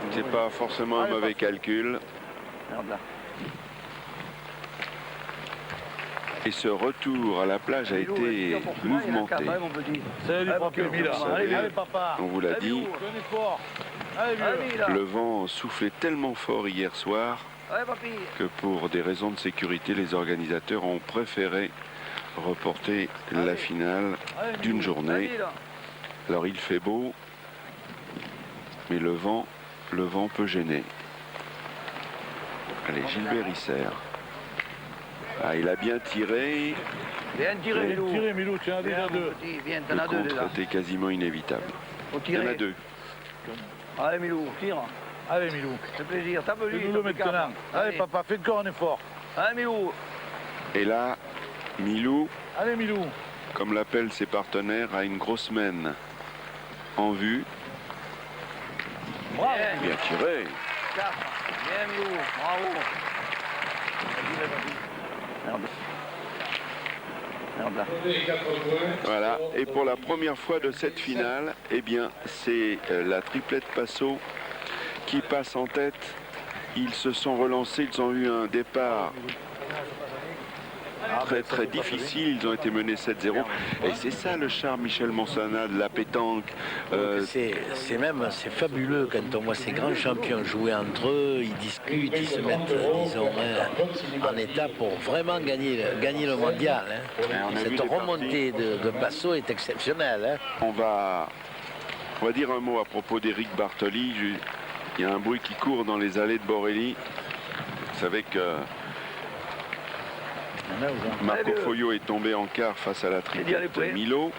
C'est pas forcément un Allez, mauvais parfait. calcul. Regarde là. Et ce retour à la plage a Bilou, été il tire pour celui-là, il a mouvementé. quatre, hein, mon petit. C'est lui Allez, frapper, Bilou, Mila. allez, Allez, papa. On vous l'a Allez, dit, Bilou. Tenez fort. Allez, vieux. Allez, là. le vent soufflait tellement fort hier soir Allez, papy. que pour des raisons de sécurité, les organisateurs ont préféré reporter la finale d'une journée. Allez, là. Alors il fait beau, mais le vent peut gêner. Allez, Gilbert Isser. Ah, il a bien tiré. Bien tiré, Milou. Tirez, Milou, tu en as déjà deux. Viens, t'en Le as deux déjà. contre était quasiment inévitable. Faut Il y en a tirer. deux. Allez, Milou, tire. Allez, Milou. C'est plaisir. Tape-lui. Fais-nous-le maintenant. Allez, papa, fais encore un effort. Allez, Milou. Et là, Milou, Allez, Milou. comme l'appellent ses partenaires, a une grosse mène en vue. Bravo. Bien tiré. 4. Bien, Milou. Bravo. Merde. Merde là. Voilà. Et pour la première fois de cette finale, eh bien, c'est la triplette Passot qui passe en tête. Ils se sont relancés, ils ont eu un départ très difficile, ils ont été menés 7-0 et c'est ça le charme, Michel Monsana, de la pétanque. C'est fabuleux quand on voit ces grands champions jouer entre eux, ils discutent, ils se mettent, disons, en état pour vraiment gagner le mondial. Hein. On a vu Cette les remontée de Passot est exceptionnelle. Hein. On va dire un mot à propos d'Éric Bartoli. Il y a un bruit qui court dans les allées de Borelli. Vous savez que Marco Foglio est tombé en quart face à la triplette Milo.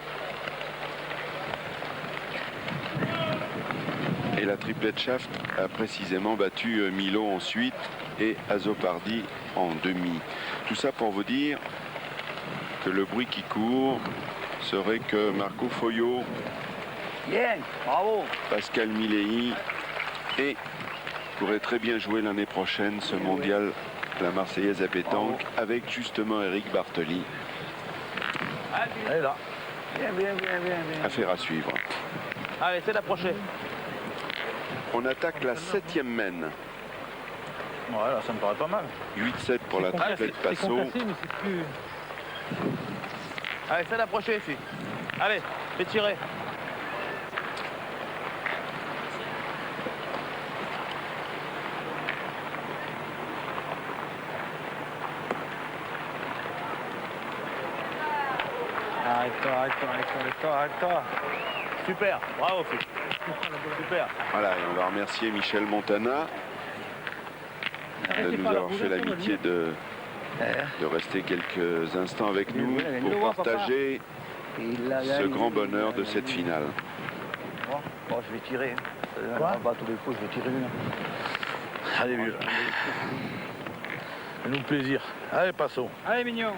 Et la triplette Schaft a précisément battu Milo ensuite et Azzopardi en demi. Tout ça pour vous dire que le bruit qui court serait que Marco Foglio, Bien. Bravo. Pascal Milei et pourrait très bien jouer l'année prochaine ce mondial, la Marseillaise à pétanque, avec justement Éric Bartoli. Allez, là. Bien. Affaire à suivre. Allez, c'est d'approcher. On attaque la 7e mène. Ouais, là, ça me paraît pas mal. 8-7 pour la triplette C'est Passot. concassé, mais c'est plus... Allez, c'est d'approcher, ici. Allez, fais tirer. Arrête-toi. Super, bravo, Philippe. Super. Voilà, et on va remercier Michel Montana de nous avoir fait l'amitié de rester quelques instants avec nous pour partager ce grand bonheur de cette finale. Bon, je vais tirer. On va battre tous les coups, je vais tirer une. Allez, vieux. Fais-nous plaisir. Allez, Passot. Allez, mignon.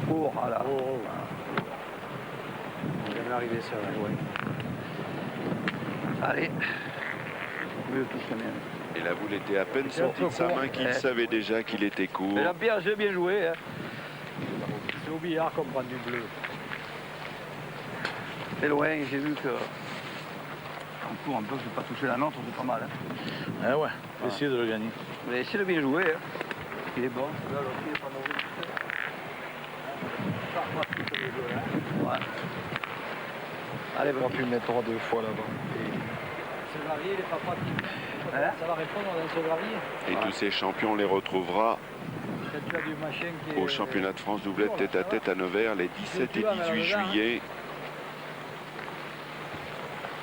Cours, voilà. On va jamais arriver ça. Ouais. Allez. Mieux tout ce même. Et la boule était à peine sortie de sa main qu'il savait déjà qu'il était court. Mais Jean-Pierre, j'ai bien joué. Hein. C'est au billard qu'on prend du bleu. C'est loin, j'ai vu que. On court un peu, je vais pas toucher la nôtre, c'est pas mal. Hein. Ah ouais, essayez de le gagner. Mais essayez de bien jouer. Hein. Il est bon. Là, l'autre, il est pas mauvais. Ouais. Allez, On pu le mettre 2 fois là-bas. Ce gravier, il est pas pratique. Hein? Ça va répondre dans ce gravier. Et tous ces champions, on les retrouvera Quand tu as du machin qui est... au championnat de France doublette tête-à-tête à Nevers les 17 et 18 juillet.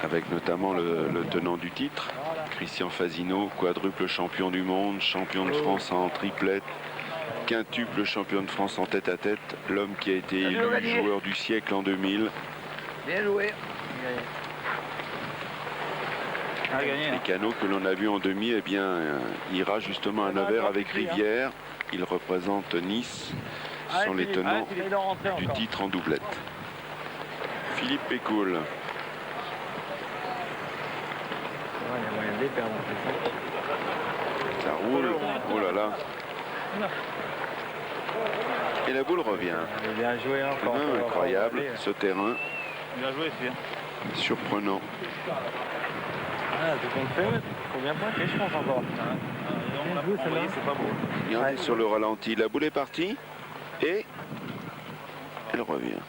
Avec notamment le tenant du titre, Christian Fasino, quadruple champion du monde, champion de France en triplette, quintuple champion de France en tête-à-tête, l'homme qui a été élu joueur du siècle en 2000. bien joué. Les canaux que l'on a vus en demi, eh bien, ira justement à Nevers avec Rivière. Il représente Nice. Ce sont les tenants du titre en doublette. Philippe Pécoul. Il y a moyen de les perdre. Ça roule. Oh là là. Et la boule revient. Bien joué encore. Incroyable ce terrain. Bien joué, celui-là. Surprenant. Ah, c'est qu'on le fait, faut bien pointer, je pense encore. C'est pas beau. Regardez sur le ralenti. La boule est partie. Et elle revient.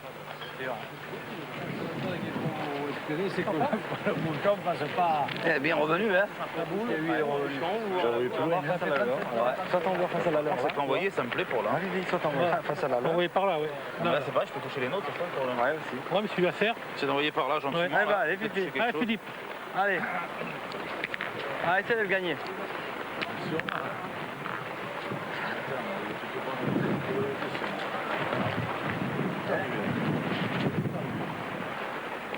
que nous, c'est que le bouchon ne passe pas. Eh, bien revenu, hein. La boule, lui est revenu. J'avais plus loin. Face à la leur. Soit t'envoies face à la leur. C'est qu'envoyer, ça me plaît pour là. Allez, soit t'envoies face à la leur. Envoyé par là, ouais. Non, Là, c'est pas, je peux toucher les nôtres, ça, pour le Ouais, aussi. ouais, mais tu vas faire. C'est d'envoyer par là, gentiment. Ouais. Allez, là. allez, Philippe. Allez, Philippe. Allez. Arrêtez de le gagner.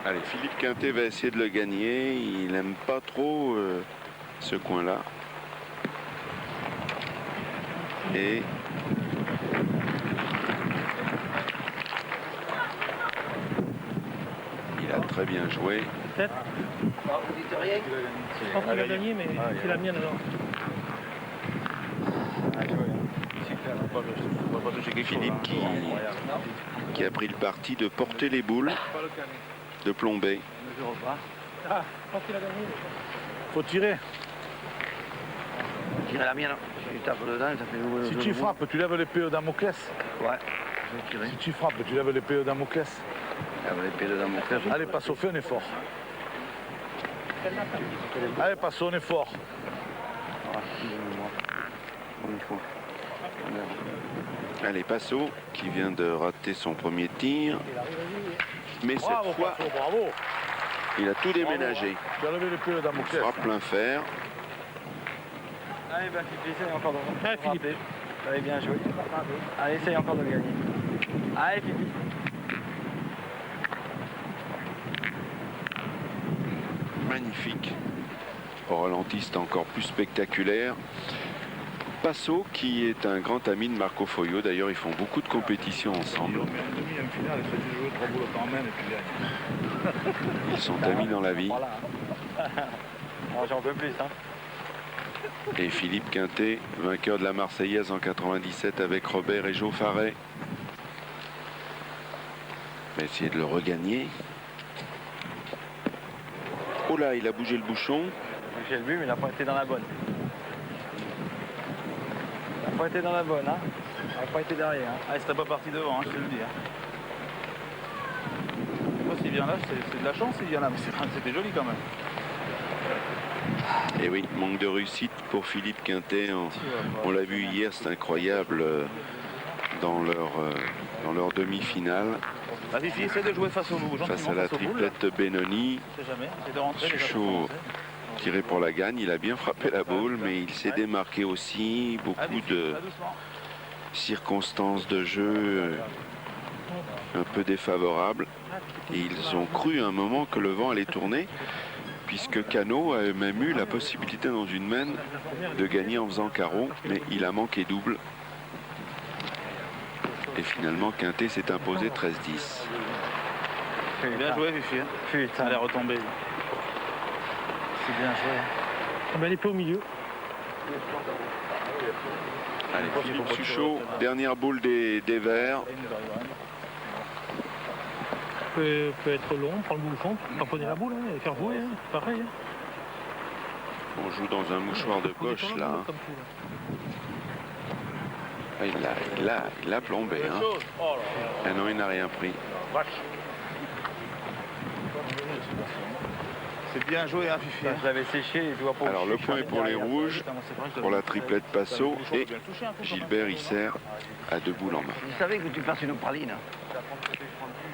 Allez, Philippe Quintet va essayer de le gagner. Il n'aime pas trop ce coin-là. Et il a très bien joué. Peut-être. Vous dites rien? Je pense qu'il va gagner, mais c'est la mienne alors. Philippe qui a pris le parti de porter les boules, de plomber. Ah, je pense qu'il a gagné. Faut tirer. Tirer la mienne. Si tu tapes dedans, ça fait jouer le Si jeu tu de frappes, tu lèves l'épée au Damoclès. boule. Ouais, je vais tirer. Si tu frappes, tu lèves l'épée au Damoclès. Ah, l'épée de Damoclès. Allez, passe au feu, on est fort. Allez, passe, on est fort. Ah, moi. Comme il faut. Allez, Passo qui vient de rater son premier tir. Mais cette Bravo, fois, Passo, bravo. il a tout déménagé. Tu as levé l'épée au Il Damoclès. frappe plein fer. Allez, bah, Philippe, essaye encore de Allez, Philippe. frapper. Allez, bien joué. Allez, essaye encore de le gagner. Allez, Philippe. Magnifique. Au ralenti, c'est encore plus spectaculaire. Passo, qui est un grand ami de Marco Foglio. D'ailleurs, ils font beaucoup de compétitions ensemble. Ils ont mis un demi, un final, il fait jouer 3 boules par main et puis gagne. Ils sont amis dans la vie. Voilà. Oh, j'en peux plus, hein. Et Philippe Quintet, vainqueur de la Marseillaise en 97 avec Robert et Joe Farret. On va essayer de le regagner. Oh là, il a bougé le bouchon. J'ai le but, mais il n'a pas été dans la bonne. Il n'a pas été dans la bonne, hein. Il n'a pas été derrière. Hein. Ah, il serait pas parti devant, hein, je te le dis. Hein. Moi, s'il vient là, c'est de la chance s'il vient là, mais c'était joli quand même. Et oui, manque de réussite pour Philippe Quintet. On l'a vu hier, c'est incroyable dans leur demi-finale. Vas-y, fille, essaie de jouer face au loup. Face à la triplette Benoni. On sait jamais, essaie de rentrer. Suchot tiré pour la gagne. Il a bien frappé la boule, mais il s'est démarqué aussi. Beaucoup de circonstances de jeu un peu défavorables. Et ils ont cru à un moment que le vent allait tourner, puisque Cano a même eu la possibilité dans une main de gagner en faisant carreau, mais il a manqué double. Et finalement, Quintet s'est imposé 13-10. Bien joué, Fifi. Putain. Elle est retombée. C'est bien joué. Ah ben, elle est pas au milieu. Allez, Philippe Suchot, dernière boule des Verts. Peut être long, prendre le bouchon, tamponner la boule, hein, et faire jouer, hein, pareil. Hein. On joue dans un mouchoir de poche là. Hein. Comme tout, là. Ah, il a plombé. Hein. Ah non, il n'a rien pris. C'est bien joué, hein, Fifi. Je l'avais séché, tu vois pas. Alors le point est pour les rouges, pour la triplette Passo, et Gilbert il sert à 2 boules en main. Je savais que tu passes une praline.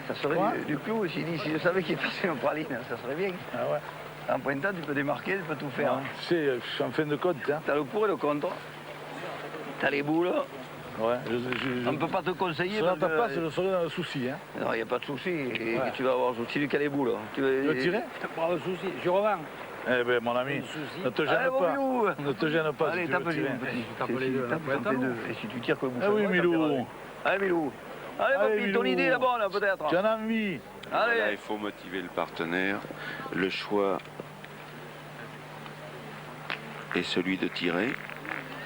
Ça serait du clou aussi. Si je savais qu'il passait une praline, ça serait bien. Ah ouais. En pointant, tu peux démarquer, tu peux tout faire. Hein. Tu sais, je suis en fin de compte. Hein. T'as le pour et le contre. T'as les boules. Ouais, On ne peut pas te conseiller. Sur parce ta que- place, je serais dans le souci. Hein. Non, il n'y a pas de souci. Et Ouais. tu vas avoir le souci du les boules. Tu veux tirer? Pas de souci. Je revends. Eh bien, mon ami, ne te gêne Allez, bon, pas. Milou. Ne te gêne pas. Allez, si tu tape veux les tirer. deux, petit. Tape les deux. Et si tu tires que le bouchon. Ah oui, droit, Milou. ça perdra. Allez, Milou. Allez, Allez, papy, ton Milou. idée est bonne, peut-être. Tu en as envie. Allez. Là, il faut motiver le partenaire. Le choix est celui de tirer.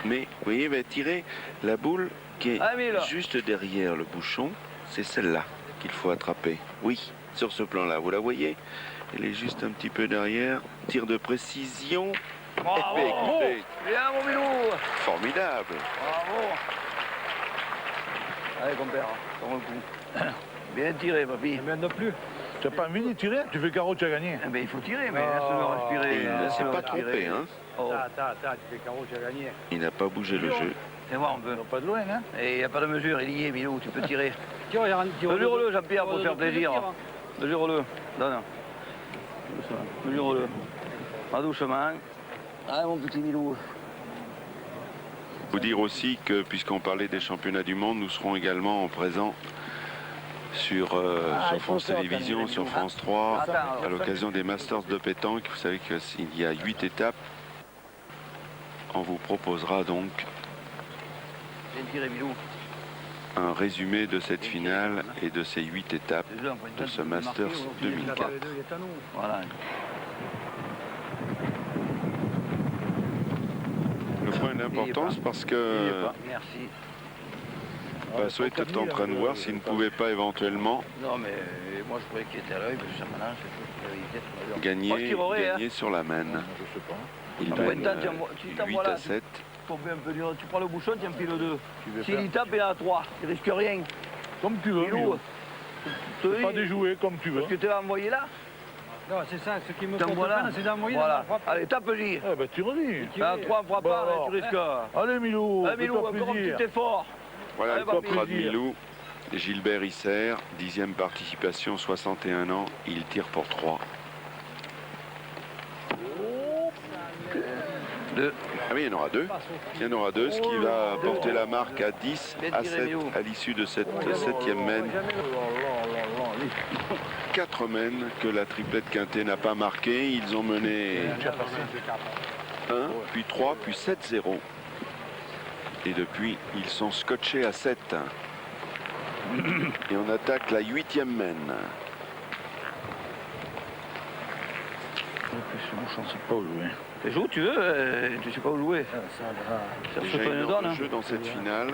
Mais, vous voyez, il va tirer la boule qui est Ah, mais là. juste derrière le bouchon. C'est celle-là qu'il faut attraper. Oui, sur ce plan-là, vous la voyez? Elle est juste un petit peu derrière. Tir de précision. Bravo. Eh bien, écoutez, Bien, mon Milou. formidable. Bravo. Allez, compère, prends le coup. Bien tiré, papy. Il ne plus. Tu n'as pas envie de tirer? Tu fais carreau, tu as gagné. Eh ben, il faut tirer, mais laisse-le respirer. Et il ne s'est pas trompé, hein. Oh. Attends, tu fais carreau, tu as gagné. Il n'a pas bougé le jeu. Fais voir un peu. Pas de loin, hein? Et il n'y a pas de mesure, il y est, Milou, tu peux tirer. Mesure-le. Mesure-le, Jean-Pierre, pour te faire plaisir. Mesure-le. Donne. Mesure-le. Pas doucement. Ah, mon petit Milou. Il faut dire aussi que, puisqu'on parlait des championnats du monde, nous serons également présents sur France Télévisions, sur France 3, à l'occasion des Masters de pétanque. Vous savez qu'il y a 8 étapes. On vous proposera donc Viens tirer, Milou. un résumé de cette finale et de ces 8 étapes de ce Masters 2004. Voilà. Le point d'importance parce que Merci. Basso était en train de voir s'il ne pouvait pas éventuellement Non, mais moi je croyais qu'il était à l'œil, parce que ça maintenant, c'est tout. gagner sur la main. Je sais pas. Il Ah, mène tu t'en 8 vois là, à 7. Tu prends le bouchon, tu empiles le 2. veux S'il faire y tape, il est à 3. Il risque rien. Comme tu veux, Milou, Milou. je te dis, Pas déjouer comme tu veux. parce que tu l'as envoyé là. Non, c'est ça, ce qui me T'en compte vois là. pas, c'est d'envoyer dans Voilà. la frappe. Allez, tape-y. Eh ben, tu redis. À 3, on fera Bon, pas, alors. tu risques. Allez, Milou, Allez, Milou, fais-toi encore un plaisir. petit effort. Voilà Allez, le va, contrat de plaisir. Milou. Gilbert Isser, 10e participation, 61 ans. Il tire pour 3. 2. Ah oui, il y en aura 2. Il y en aura 2, ce qui va porter la marque à 10 à 7 à l'issue de cette 7e main. 4 mènes que la triplette Quintet n'a pas marqué. Ils ont mené 1, puis 3, puis 7-0. Et depuis, ils sont scotchés à 7. Et on attaque la 8e main. Je ne sais pas où jouer. Tu joues, tu veux, tu sais pas où jouer. Ça se Déjà fait une énorme donne. jeu dans cette finale.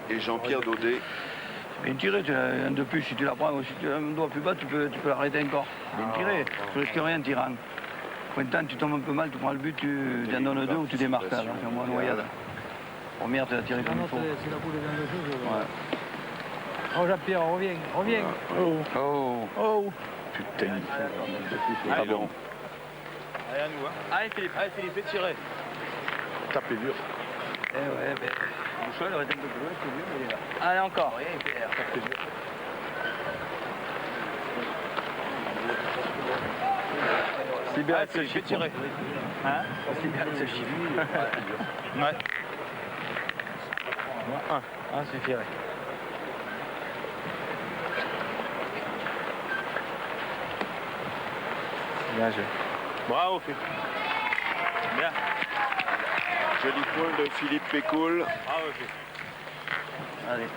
Et Jean-Pierre Daudet, Bien tiré, tu as un de plus, si tu la prends, si tu as un doigt plus bas, tu peux l'arrêter encore. Bien tiré, tu risques rien en tirant. Pointant, tu tombes un peu mal, tu prends le but, tu en donnes 2 ou tu démarques. Là, c'est moins noyade. Première, tu l'as tiré comme il faut. C'est la boule dans le jeu. Ouais. Oh Jean-Pierre, reviens. Oh, Oh. oh. Putain. ah bon, Allez, à nous, hein. Allez, Philippe, fais tirer. Tapez dur. Eh ouais, ben, le bouchon, il aurait été un peu plus loin, c'est mieux, mais il est là. Allez, encore. Rien, il perd. Tapez dur. C'est bien, Philippe, fais tirer. Hein? C'est bien, c'est chiffre. Ouais. 1 suffirait. Bien joué. Bravo, Philippe. Bien. joli point de Philippe Pécoul. Bravo, Philippe. Allez.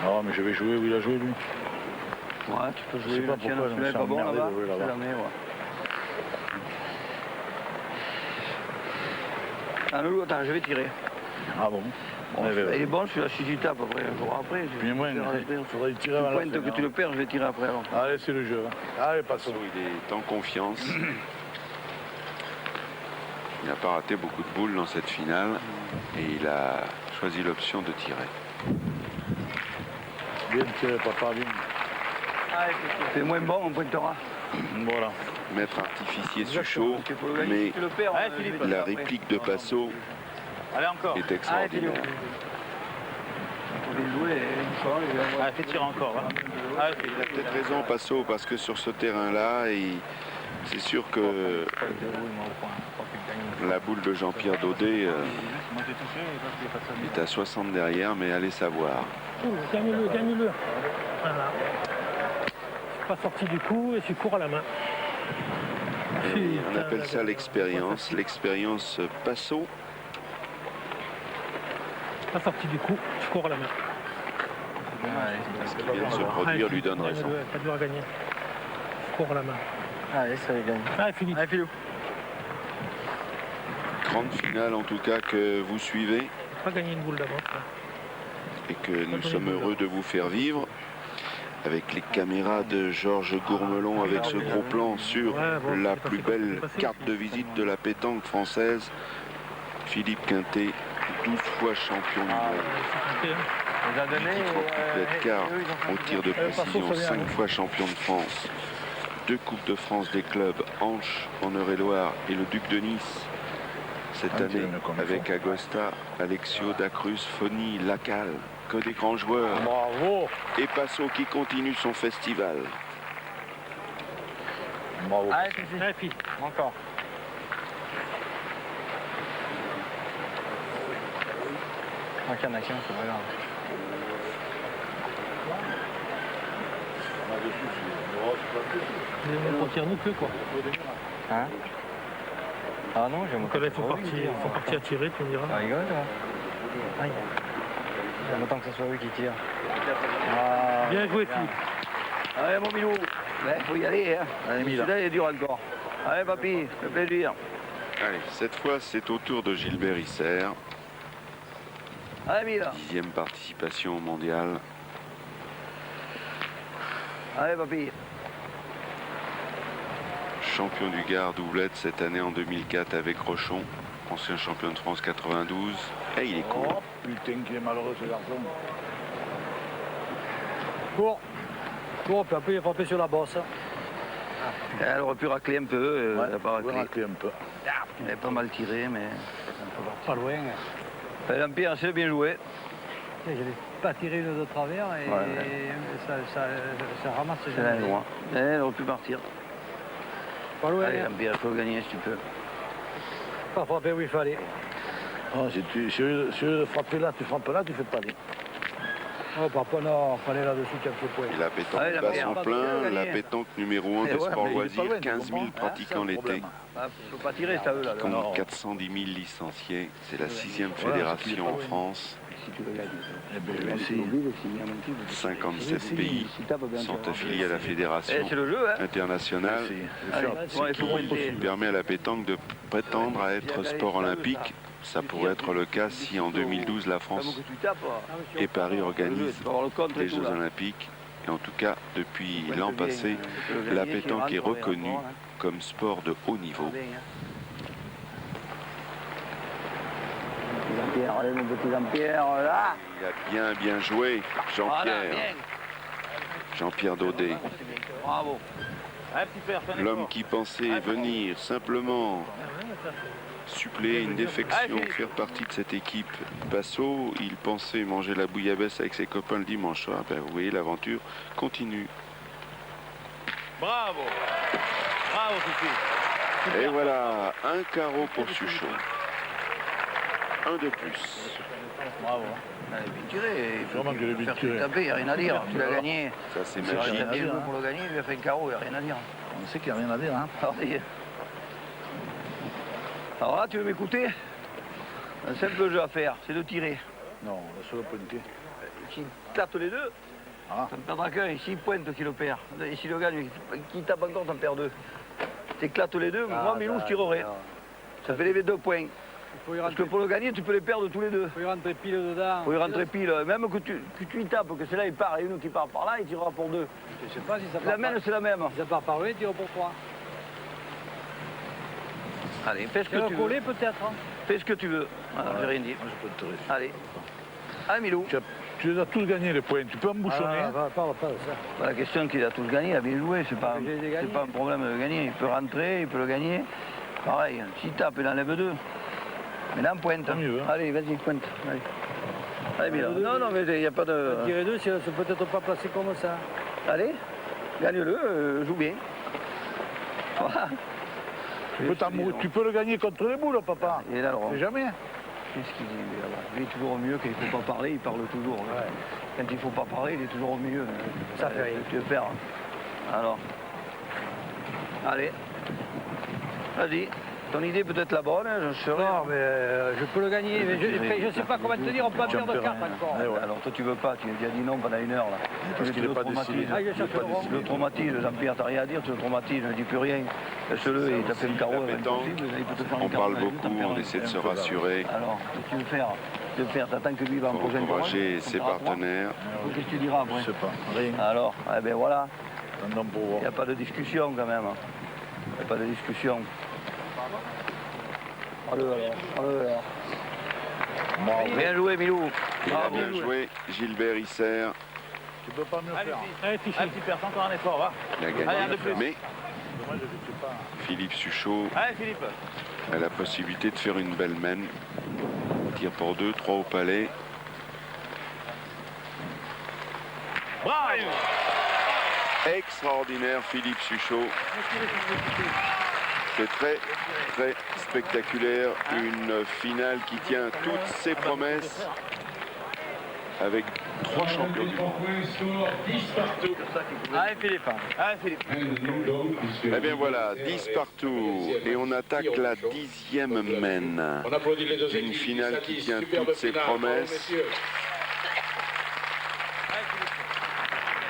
Non, mais je vais jouer où il a joué, lui. Ouais, tu peux Je jouer. sais pas Tiens, pourquoi, celui-là est je me pas suis bon emmerdé là-bas. de jouer là-bas. C'est la mer, ouais. Ah, Loulou, attends, je vais tirer. Ah bon. Bon, Ouais, ouais. il est bon celui-là, si tu tapes après, un jour après. Puis moi, il faudrait tirer avant la Pointe fin, que tu le perds, je vais tirer après. Alors. Allez, c'est le jeu. Hein. Allez, passons. Il est en confiance. Il n'a pas raté beaucoup de boules dans cette finale et il a choisi l'option de tirer. Bien tiré, papa, bien. C'est moins bon, on pointera. Voilà. Maître artificier sous chaud, Parce qu'il faut le gagner, mais si tu le perds. Allez, Philippe. je vais la tirer après. réplique de Passo Allez, encore. est extraordinaire. Faut les jouer, les bouchons, les envoyer. Allez, fais tirer encore. Hein. Allez, Il a Philippe. peut-être raison, Passo, parce que sur ce terrain-là, c'est sûr que la boule de Jean-Pierre Daudet est à 60 derrière, mais allez savoir. Gagne-le. Voilà. Pas sorti du coup et tu cours à la main. Et on appelle ça l'expérience Passo. Pas sorti du coup, tu cours à la main. Ce qui vient de se produire lui donne raison. T'as dur à gagner. Tu cours à la main. Allez, ça va gagner. Allez, Philippe. Allez, Philou. Grande finale en tout cas que vous suivez Pas gagner une boule d'avance. là. et que nous sommes heureux de vous faire vivre. Avec les caméras de Georges Gourmelon, avec ce gros plan sur la plus belle carte de visite de la pétanque française, Philippe Quintet 12 fois champion du monde. Il les a donnés. Titre en couplette car au tir de précision, 5 fois champion de France. 2 Coupes de France des clubs, Hanche en Eure-et-Loire et le Duc de Nice. Cette année, avec Agosta, Alexio, Dacrus, Foni, Lacal, que des grands joueurs. Bravo. Et Passot qui continue son festival. Bravo. Allez, Fifi. Encore. Ok, il y en a qu'un, c'est pas grave. On tire nous que quoi. Hein? Ah non, j'ai mon Donc là, il faut partir tirer, tu me diras. Ça rigole, toi. Aïe. J'aime autant que ce soit eux qui tirent. Ah, Bien joué, Philippe. Allez, mon Milou. Il faut y aller. Hein. Celui-là, il est dur encore. Allez, papy, ça fait plaisir. Allez, cette fois, c'est au tour de Gilbert Isser. Allez, Mille. 10e participation au mondial. Allez, papy. Champion du Gard, doublette cette année en 2004 avec Rochon. Ancien champion de France 92. Et il est court. Oh, putain, qu'il est malheureux ce garçon. Cours. Cours, puis après il est frappé sur la bosse. Elle aurait pu racler un peu. Ouais, Elle n'a pas on va raclé. racler un peu. Elle est pas mal tiré, mais. Pas loin. L'Empire, c'est bien joué. Je l'ai pas tiré une de travers et ça ramasse. C'est là, loin. Elle aurait pu partir. Pas loin. Allez, l'Empire, il faut gagner si tu peux. Pas frapper où il fallait. Oh, si au lieu de frapper là, tu frappes là, tu fais pas aller. Oh, papa, non, fallait là-dessus quelques points. Et la pétanque Allez, la bat pierre, son pas plein. bien La gagné. pétanque numéro 1 Eh des ouais, sports mais il est pas loisirs. loin, tu 15 000 comprends, pratiquants c'est le l'été. problème. Faut pas tirer, c'est à eux, là. Compte Non. 410 000 licenciés. C'est la 6e Voilà, fédération en c'est France. Si tu le gagnes. Eh ben, je vais essayer. 57 pays sont affiliés à la fédération C'est le jeu, hein. internationale. Je vais Allez, essayer. bon, il faut pointer. Qui permet à la pétanque de prétendre à être sport olympique. Ça pourrait être le cas si en 2012 la France Comme que tu tapes. et Paris Le jeu, organisent tu vas avoir le contre et les tout, Jeux là. olympiques. Et en tout cas, depuis Ouais, l'an c'est bien, passé, tu peux le la gagner, pétanque tu est rentres, reconnue hein. comme sport de haut niveau. Bien, hein. Petit Jean-Pierre, allez mon petit Jean-Pierre, là. Il a bien joué, Voilà, Jean-Pierre. bien. Jean-Pierre Daudet. Bravo. L'homme qui pensait venir simplement suppléer une défection, faire partie de cette équipe. Passot, il pensait manger la bouillabaisse avec ses copains le dimanche soir. Ben, vous voyez, l'aventure continue. Bravo. Bravo, Fifi. Et voilà, un carreau pour Suchot. Un de plus. Bravo. Allez, bien tiré. Il faut Vraiment que le but faire tiré. taper, il n'y a rien à dire. Tu l'as gagné. Ça, c'est Il magique. a bien joué pour le gagner, il lui a fait un carreau, il n'y a rien à dire. On sait qu'il n'y a rien à dire, hein. Alors là, tu veux m'écouter? Un simple jeu à faire, c'est de tirer. Non, sur le pointé. S'il tape les deux, Ah. ça ne perdra qu'un. Et s'il pointe, qu'il le perd. Et s'il le gagne, qui tape encore, t'en perds deux. T'éclates les deux, moi, Milou, je tirerai. Ça fait les 2 points. Faut y Parce que rentrer, pour le gagner, tu peux les perdre tous les deux. faut y rentrer pile dedans. Faut y rentrer pile. Même que tu y tapes, que c'est là, il part, et une qui part par là, il tirera pour 2. Je sais pas si ça La part même, par... c'est la même. Si ça part par là, il tire pour 3. Allez, fais ce Tu que veux tu veux. coller peut-être hein. Fais ce que tu veux. Voilà, j'ai rien dit. Moi, je peux te rester. Allez. Allez, Milou. Tu les as tous gagnés, les points. Tu peux embouchonner. Parle pas de ça. Bah, la question qu'il a tous gagné, il a bien joué. C'est pas, J'ai gagné. c'est pas un problème de gagner. Il peut rentrer, il peut le gagner. Pareil, s'il tape, il enlève 2. Mais là, on pointe. Tant mieux, hein. Allez, vas-y, pointe. Allez, allez bien. Non, non, mais il n'y a pas de... Tirer 2, c'est peut-être pas placé comme ça. Allez, gagne-le, joue bien. Voilà. Tu peux le gagner contre les boules, papa. Il est là, le rond. C'est jamais. Qu'est-ce qu'il dit, lui, là-bas? Lui, il est toujours au mieux. Quand il ne faut pas parler, il parle toujours. Là. Quand il ne faut pas parler, il est toujours au milieu. Ça fait rien. Tu le perds. Alors. Allez. Vas-y. Ton idée peut être la bonne, je serai. Non, mais je peux le gagner. Mais je sais pas comment te dire, on peut Tu en perdre de perds carte rien. encore. Eh ouais. Alors toi tu veux pas, tu as dit non pendant 1 heure là. Parce Tu qu'il le n'est pas traumatises. décidé. Ah, je cherche le rond. Le traumatise, Jean-Pierre, t'as rien à dire, tu le traumatises, ne dis plus rien. Laisse-le, il t'a fait un carreau, La c'est pétanque, impossible, il peut te faire un On carreau parle dans la vue, t'en beaucoup, perds on un. essaie de se rassurer Alors, qu'est-ce que tu veux faire? Tu veux faire, t'attends que lui va en pour prochaine encourager parole, ses on fera 3. partenaires. Qu'est-ce que tu diras Je après? sais pas. Rien. Alors, eh ben voilà, Attendons pour il voir. n'y a pas de discussion quand même. Il n'y a pas de discussion. Allez alors, allez alors. Bien joué, Milou. Il a bien joué. Gilbert Isser. Tu peux pas mieux faire. Allez, Tichy. Allez, petit père, encore un effort, va. Il a Allez, un gagné. de plus. Mais Dommage, je sais pas. Philippe Suchot Allez, Philippe. a la possibilité de faire une belle mène. Tir pour 2, 3 au palais. Bravo. Extraordinaire, Philippe Suchot. C'est très, très spectaculaire. Une finale qui tient toutes ses promesses avec 3 champions du monde. Allez, Philippe. Allez, Philippe. Eh bien voilà, 10 partout. Et on attaque la 10e mène. Une finale qui tient toutes ses promesses.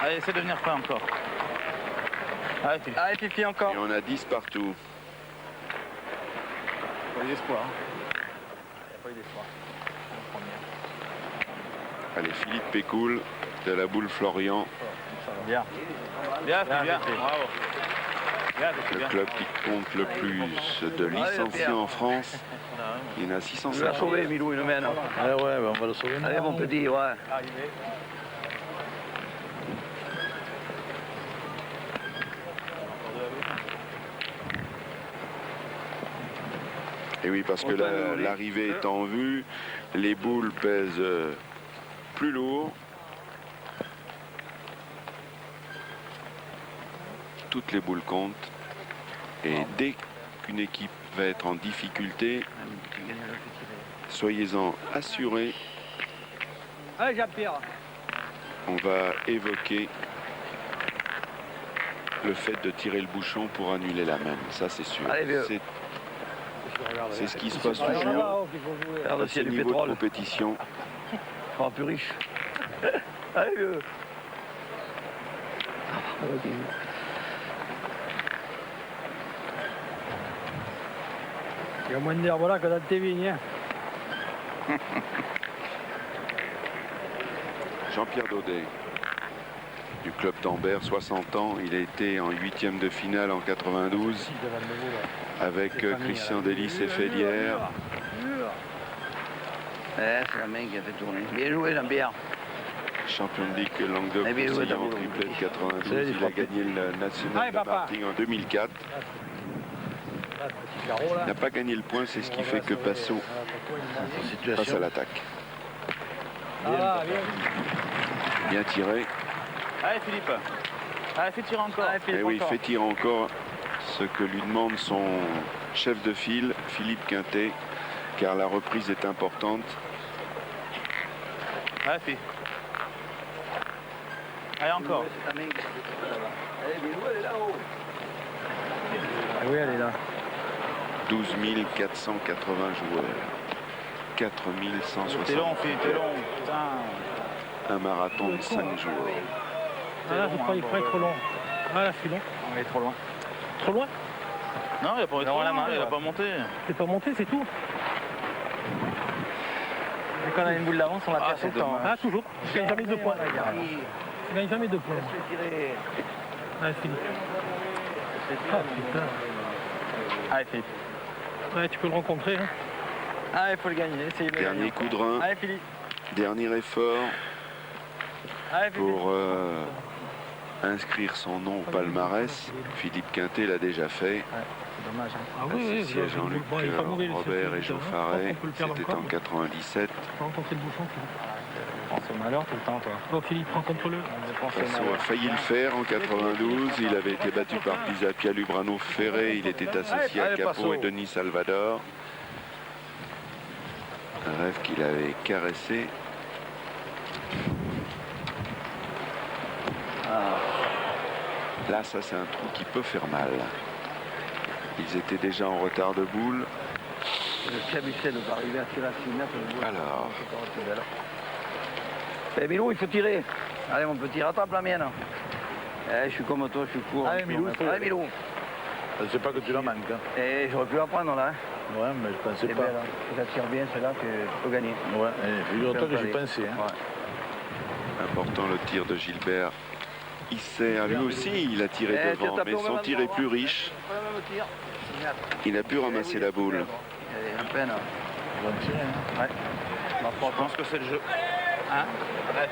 Allez, essaie de venir près encore. Allez, Philippe. Allez, Fifi, encore. Et on a 10 partout. Pas d'espoir. Allez, Philippe Pécoul de la boule Florian, Bien. Bien, Philippe, bien. Bravo. Bien, Philippe, le bien. club qui compte le plus de licenciés en France. Il y en a Tu l'as 650. sauvé, Milou, une mène. Ouais, ouais, on va le sauver. Allez, mon petit, ouais. Arrivé. Et oui, parce que l'arrivée est en vue, les boules pèsent plus lourd. Toutes les boules comptent. Et dès qu'une équipe va être en difficulté, soyez-en assurés, Allez, Jean-Pierre. on va évoquer le fait de tirer le bouchon pour annuler la main. Ça, c'est sûr. Allez, vieux. C'est ce qui se passe Allez, toujours là-bas, qu'il faut jouer. Regarde à s'il ce y a du niveau de pétrole. compétition. Oh, plus riche. Allez, vieux. Il y a moins d'herbe là que dans tes vignes. Hein. Jean-Pierre Daudet, du club d'Ambert, 60 ans. Il a été en 8e de finale en 92 avec Christian Delis et Félière. C'est la main qui a fait tourner. Bien joué, Jean-Pierre. Champion de Ligue Languedoc Eh bien, Roussillon ouais, en t'as triplé de 92. C'est Il a gagné le national Allez, de papa. Martigues en 2004. Il n'a pas gagné le point, c'est ce qui fait que Passot passe Situation. à l'attaque. Ah, bien. Bien tiré. Allez, Philippe. Allez, fais tirer encore. Allez, Et Philippe, oui, il encore. fait tirer encore ce que lui demande son chef de file, Philippe Quintet, car la reprise est importante. Allez, Philippe. Allez, encore. C'est la main qui a fait tourner là-bas. Allez, Milou, elle est là-haut. Ah oui, elle est là. 12 480 joueurs. 4 160. T'es long, Philippe, t'es long. Putain. Un marathon de 5 jours. Ah là, je crois qu'il faut être trop long. Ah là, je suis long. On est trop loin. Trop loin? Non, il a pas Non, la main, il a ouais. pas monté. C'est pas monté, c'est tout. Dès qu'on a une boule d'avance, on la perd tout le temps. Ah, toujours. Je gagne jamais 2 points. Je gagne jamais 2 points. Tiré. Allez, Philippe. Ah, putain. Allez, Philippe. Ouais, tu peux le rencontrer. Hein. Allez, il faut le gagner. Essayez de le Dernier gagner coup encore. de rein, Allez, Philippe. dernier effort Allez, Philippe. pour inscrire son nom au palmarès. Philippe Quintet l'a déjà fait. C'est dommage. Hein. Ah oui, oui. Associé à Jean-Luc Bon, il est pas mauvais, le Robert et Philippe, Joe hein. Farret. On peut le perdre C'était en encore. 97. Faut rencontrer le bouchon, Philippe. Je pense au malheur tout le temps, toi. Oh, Philippe, rencontre-le. Je pense au Passot a malheur. failli le faire en 92. Il avait été battu par Pisapia Lubrano Ferré. Il était associé à Allez, Capo Passot. et Denis Salvador. Un rêve qu'il avait caressé. Là, ça, c'est un trou qui peut faire mal. Ils étaient déjà en retard de boule. Le Michel va arriver à tirer à 6 mètres. Alors, Eh, Milou, il faut tirer. Allez, mon petit, rattrape la mienne. Eh, je suis comme toi, je suis court. Allez, Milou, il faut- Allez, Milou. Je sais pas que tu la manques. Hein. Eh, j'aurais pu la prendre là. Hein. Ouais, mais je pensais C'est pas. belle, hein. Si ça tire bien, celle-là, tu peux gagner. Ouais, figure-toi que j'y pensais. Hein. Ouais. important le tir de Gilbert. Isser, lui aussi, il a tiré Eh, devant, tire mais au son même tir est endroit, plus hein. riche. Pas le même tir. Il a pu ramasser la boule. Eh, à peine. Ils vont tirer, hein. Ouais. Bon, Je pense que c'est le jeu. Hein? Ouais,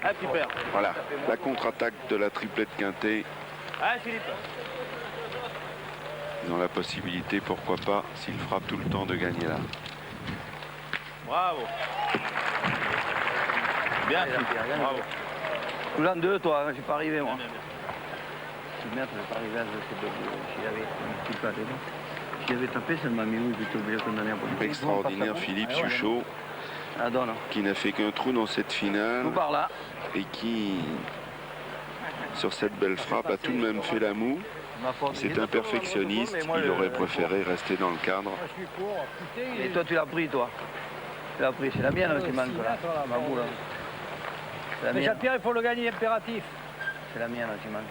ah, tu perds. Voilà, la contre-attaque de la triplette Quintet. Ah, Philippe. Ils ont la possibilité, pourquoi pas, s'ils frappent tout le temps, de gagner là. Bravo. Bien, Regarde, Philippe. regarde. Bravo. Tout l'an 2, toi, hein, j'ai pas arrivé, moi. Bien, bien. Le maître n'est pas arrivé à ce que s'il avait un petit peu à l'aider. S'il avait tapé, ça m'a mis où j'étais obligé de condamner à politique. Extraordinaire Philippe Suchot, Ah, donne. qui n'a fait qu'un trou dans cette finale Tout par là. et qui, sur cette belle frappe, a tout de même fait la moue. C'est un perfectionniste, il aurait préféré rester dans le cadre. Et toi, tu l'as pris, toi. Tu l'as pris, c'est la mienne qui manque là. Ma boule. C'est la Mais mienne. Jean-Pierre, il faut le gagner impératif. C'est la mienne qui manque.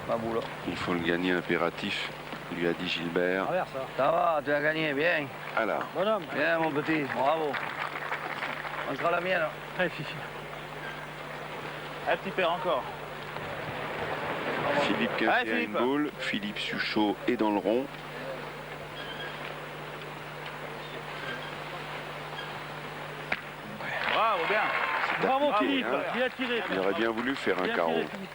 Ma boule. Il faut le gagner impératif, lui a dit Gilbert. Travers ça. Ça va, tu l'as gagné, bien. Alors, Bonhomme. Bien, mon petit, bravo. On sera la mienne. Très difficile. Ah, tu perds encore. Philippe Quintet a une Philippe. boule, Philippe Suchot est dans le rond. Bravo, bien. Bravo Bravo, Philippe. hein. Bien tiré. Il aurait bien voulu faire un Bien carreau tiré, Philippe.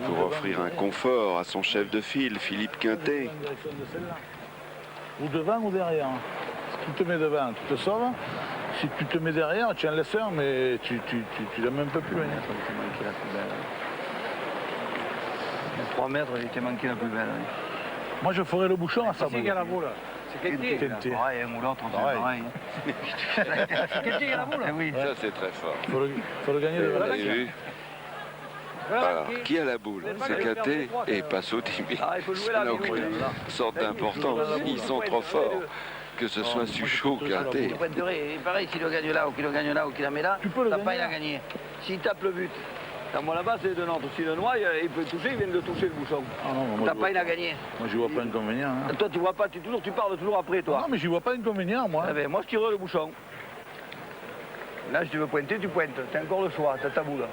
pour offrir un confort à son chef de file, Philippe Quintet. Ou devant ou derrière. Si tu te mets devant, tu te sauves. Si tu te mets derrière, tu en laisses un, mais tu l'as même pas plus loin. Il t'est manqué la plus belle. 3 mètres, il t'est manqué la plus belle. Moi, je ferai le bouchon à sa C'est qui a la boule? C'est Quintet. Quintet. Pareil, un ou l'autre, on Pareil. fait pareil. C'est Quintet qui a la boule. Eh oui. Ça, c'est très fort. Faut le gagner de Vous la avez vu? Alors, qui a la boule? C'est Quintet et Passotti. Mais Ah, il faut jouer ça la n'a boule. aucune sorte d'importance. Ils sont trop forts. Que ce soit Suchot ou Quintet. Il pointerait, pareil, s'il le gagne là, ou qu'il le gagne là, ou qu'il la met là, Tu peux le t'as gagner pas, il a là. gagné. S'il tape le but, moi là-bas, c'est de notre. Si le noie, il peut toucher, il vient de toucher le bouchon. Ah non, moi, T'as pas, il a gagné. moi, j'y vois pas inconvénient. Hein. Toi, tu vois pas, tu parles toujours après, toi. Non, mais j'y vois pas inconvénient, moi. Eh ben, moi, je tire le bouchon. Là, si tu veux pointer, tu pointes. T'as encore le choix, t'as ta boule.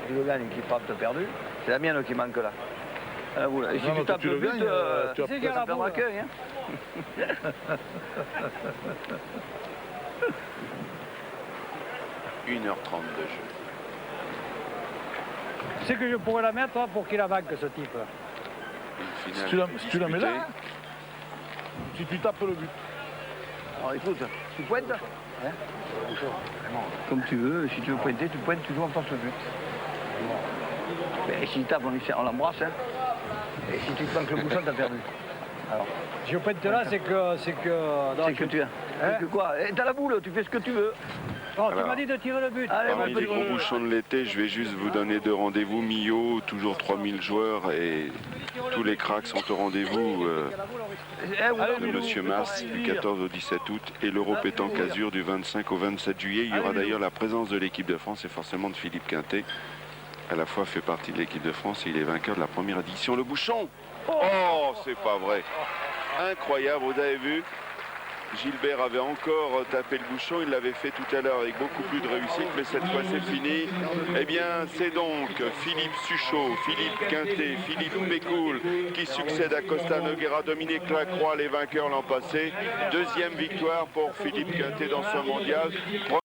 Si tu le gagnes, qui frappe, t'as perdu. C'est la mienne qui manque là. La boule. Et si Non, mais tu tapes tu le le but, gagnes, tu as tu pas la perdras boule. qu'un. Hein. 1h30 de jeu. C'est que je pourrais la mettre hein, pour qu'il la vague, ce type. Une Si finale tu la mets disputée. là, si tu tapes le but. Alors écoute, tu pointes hein. Comme tu veux, si tu veux pointer, tu pointes, tu joues en face le but. Mais s'il tape, on l'embrasse. Hein. Et si tu te manques le bouchon, t'as perdu. Alors, Si je pointe là, c'est que... non, c'est que tu as. Hein C'est que quoi T'as la boule, tu fais ce que tu veux. Non, tu Alors. m'as dit de tirer le but. Allez, Parmi mon les petit. gros bouchons de l'été, je vais juste vous donner deux rendez-vous. Millau, toujours 3000 joueurs et tous les cracks sont au rendez-vous de Monsieur Mars du 14 au 17 août et l'Euro Pétanque Azur du 25 au 27 juillet. Il y aura d'ailleurs la présence de l'équipe de France et forcément de Philippe Quintet. À la fois fait partie de l'équipe de France et il est vainqueur de la première édition. Le bouchon! Oh, c'est pas vrai! Incroyable, vous avez vu? Gilbert avait encore tapé le bouchon, il l'avait fait tout à l'heure avec beaucoup plus de réussite, mais cette fois c'est fini. Eh bien, c'est donc Philippe Suchot, Philippe Quintet, Philippe Pécoul qui succède à Costa Noguera, Dominique Lacroix, les vainqueurs l'an passé. Deuxième victoire pour Philippe Quintet dans ce mondial.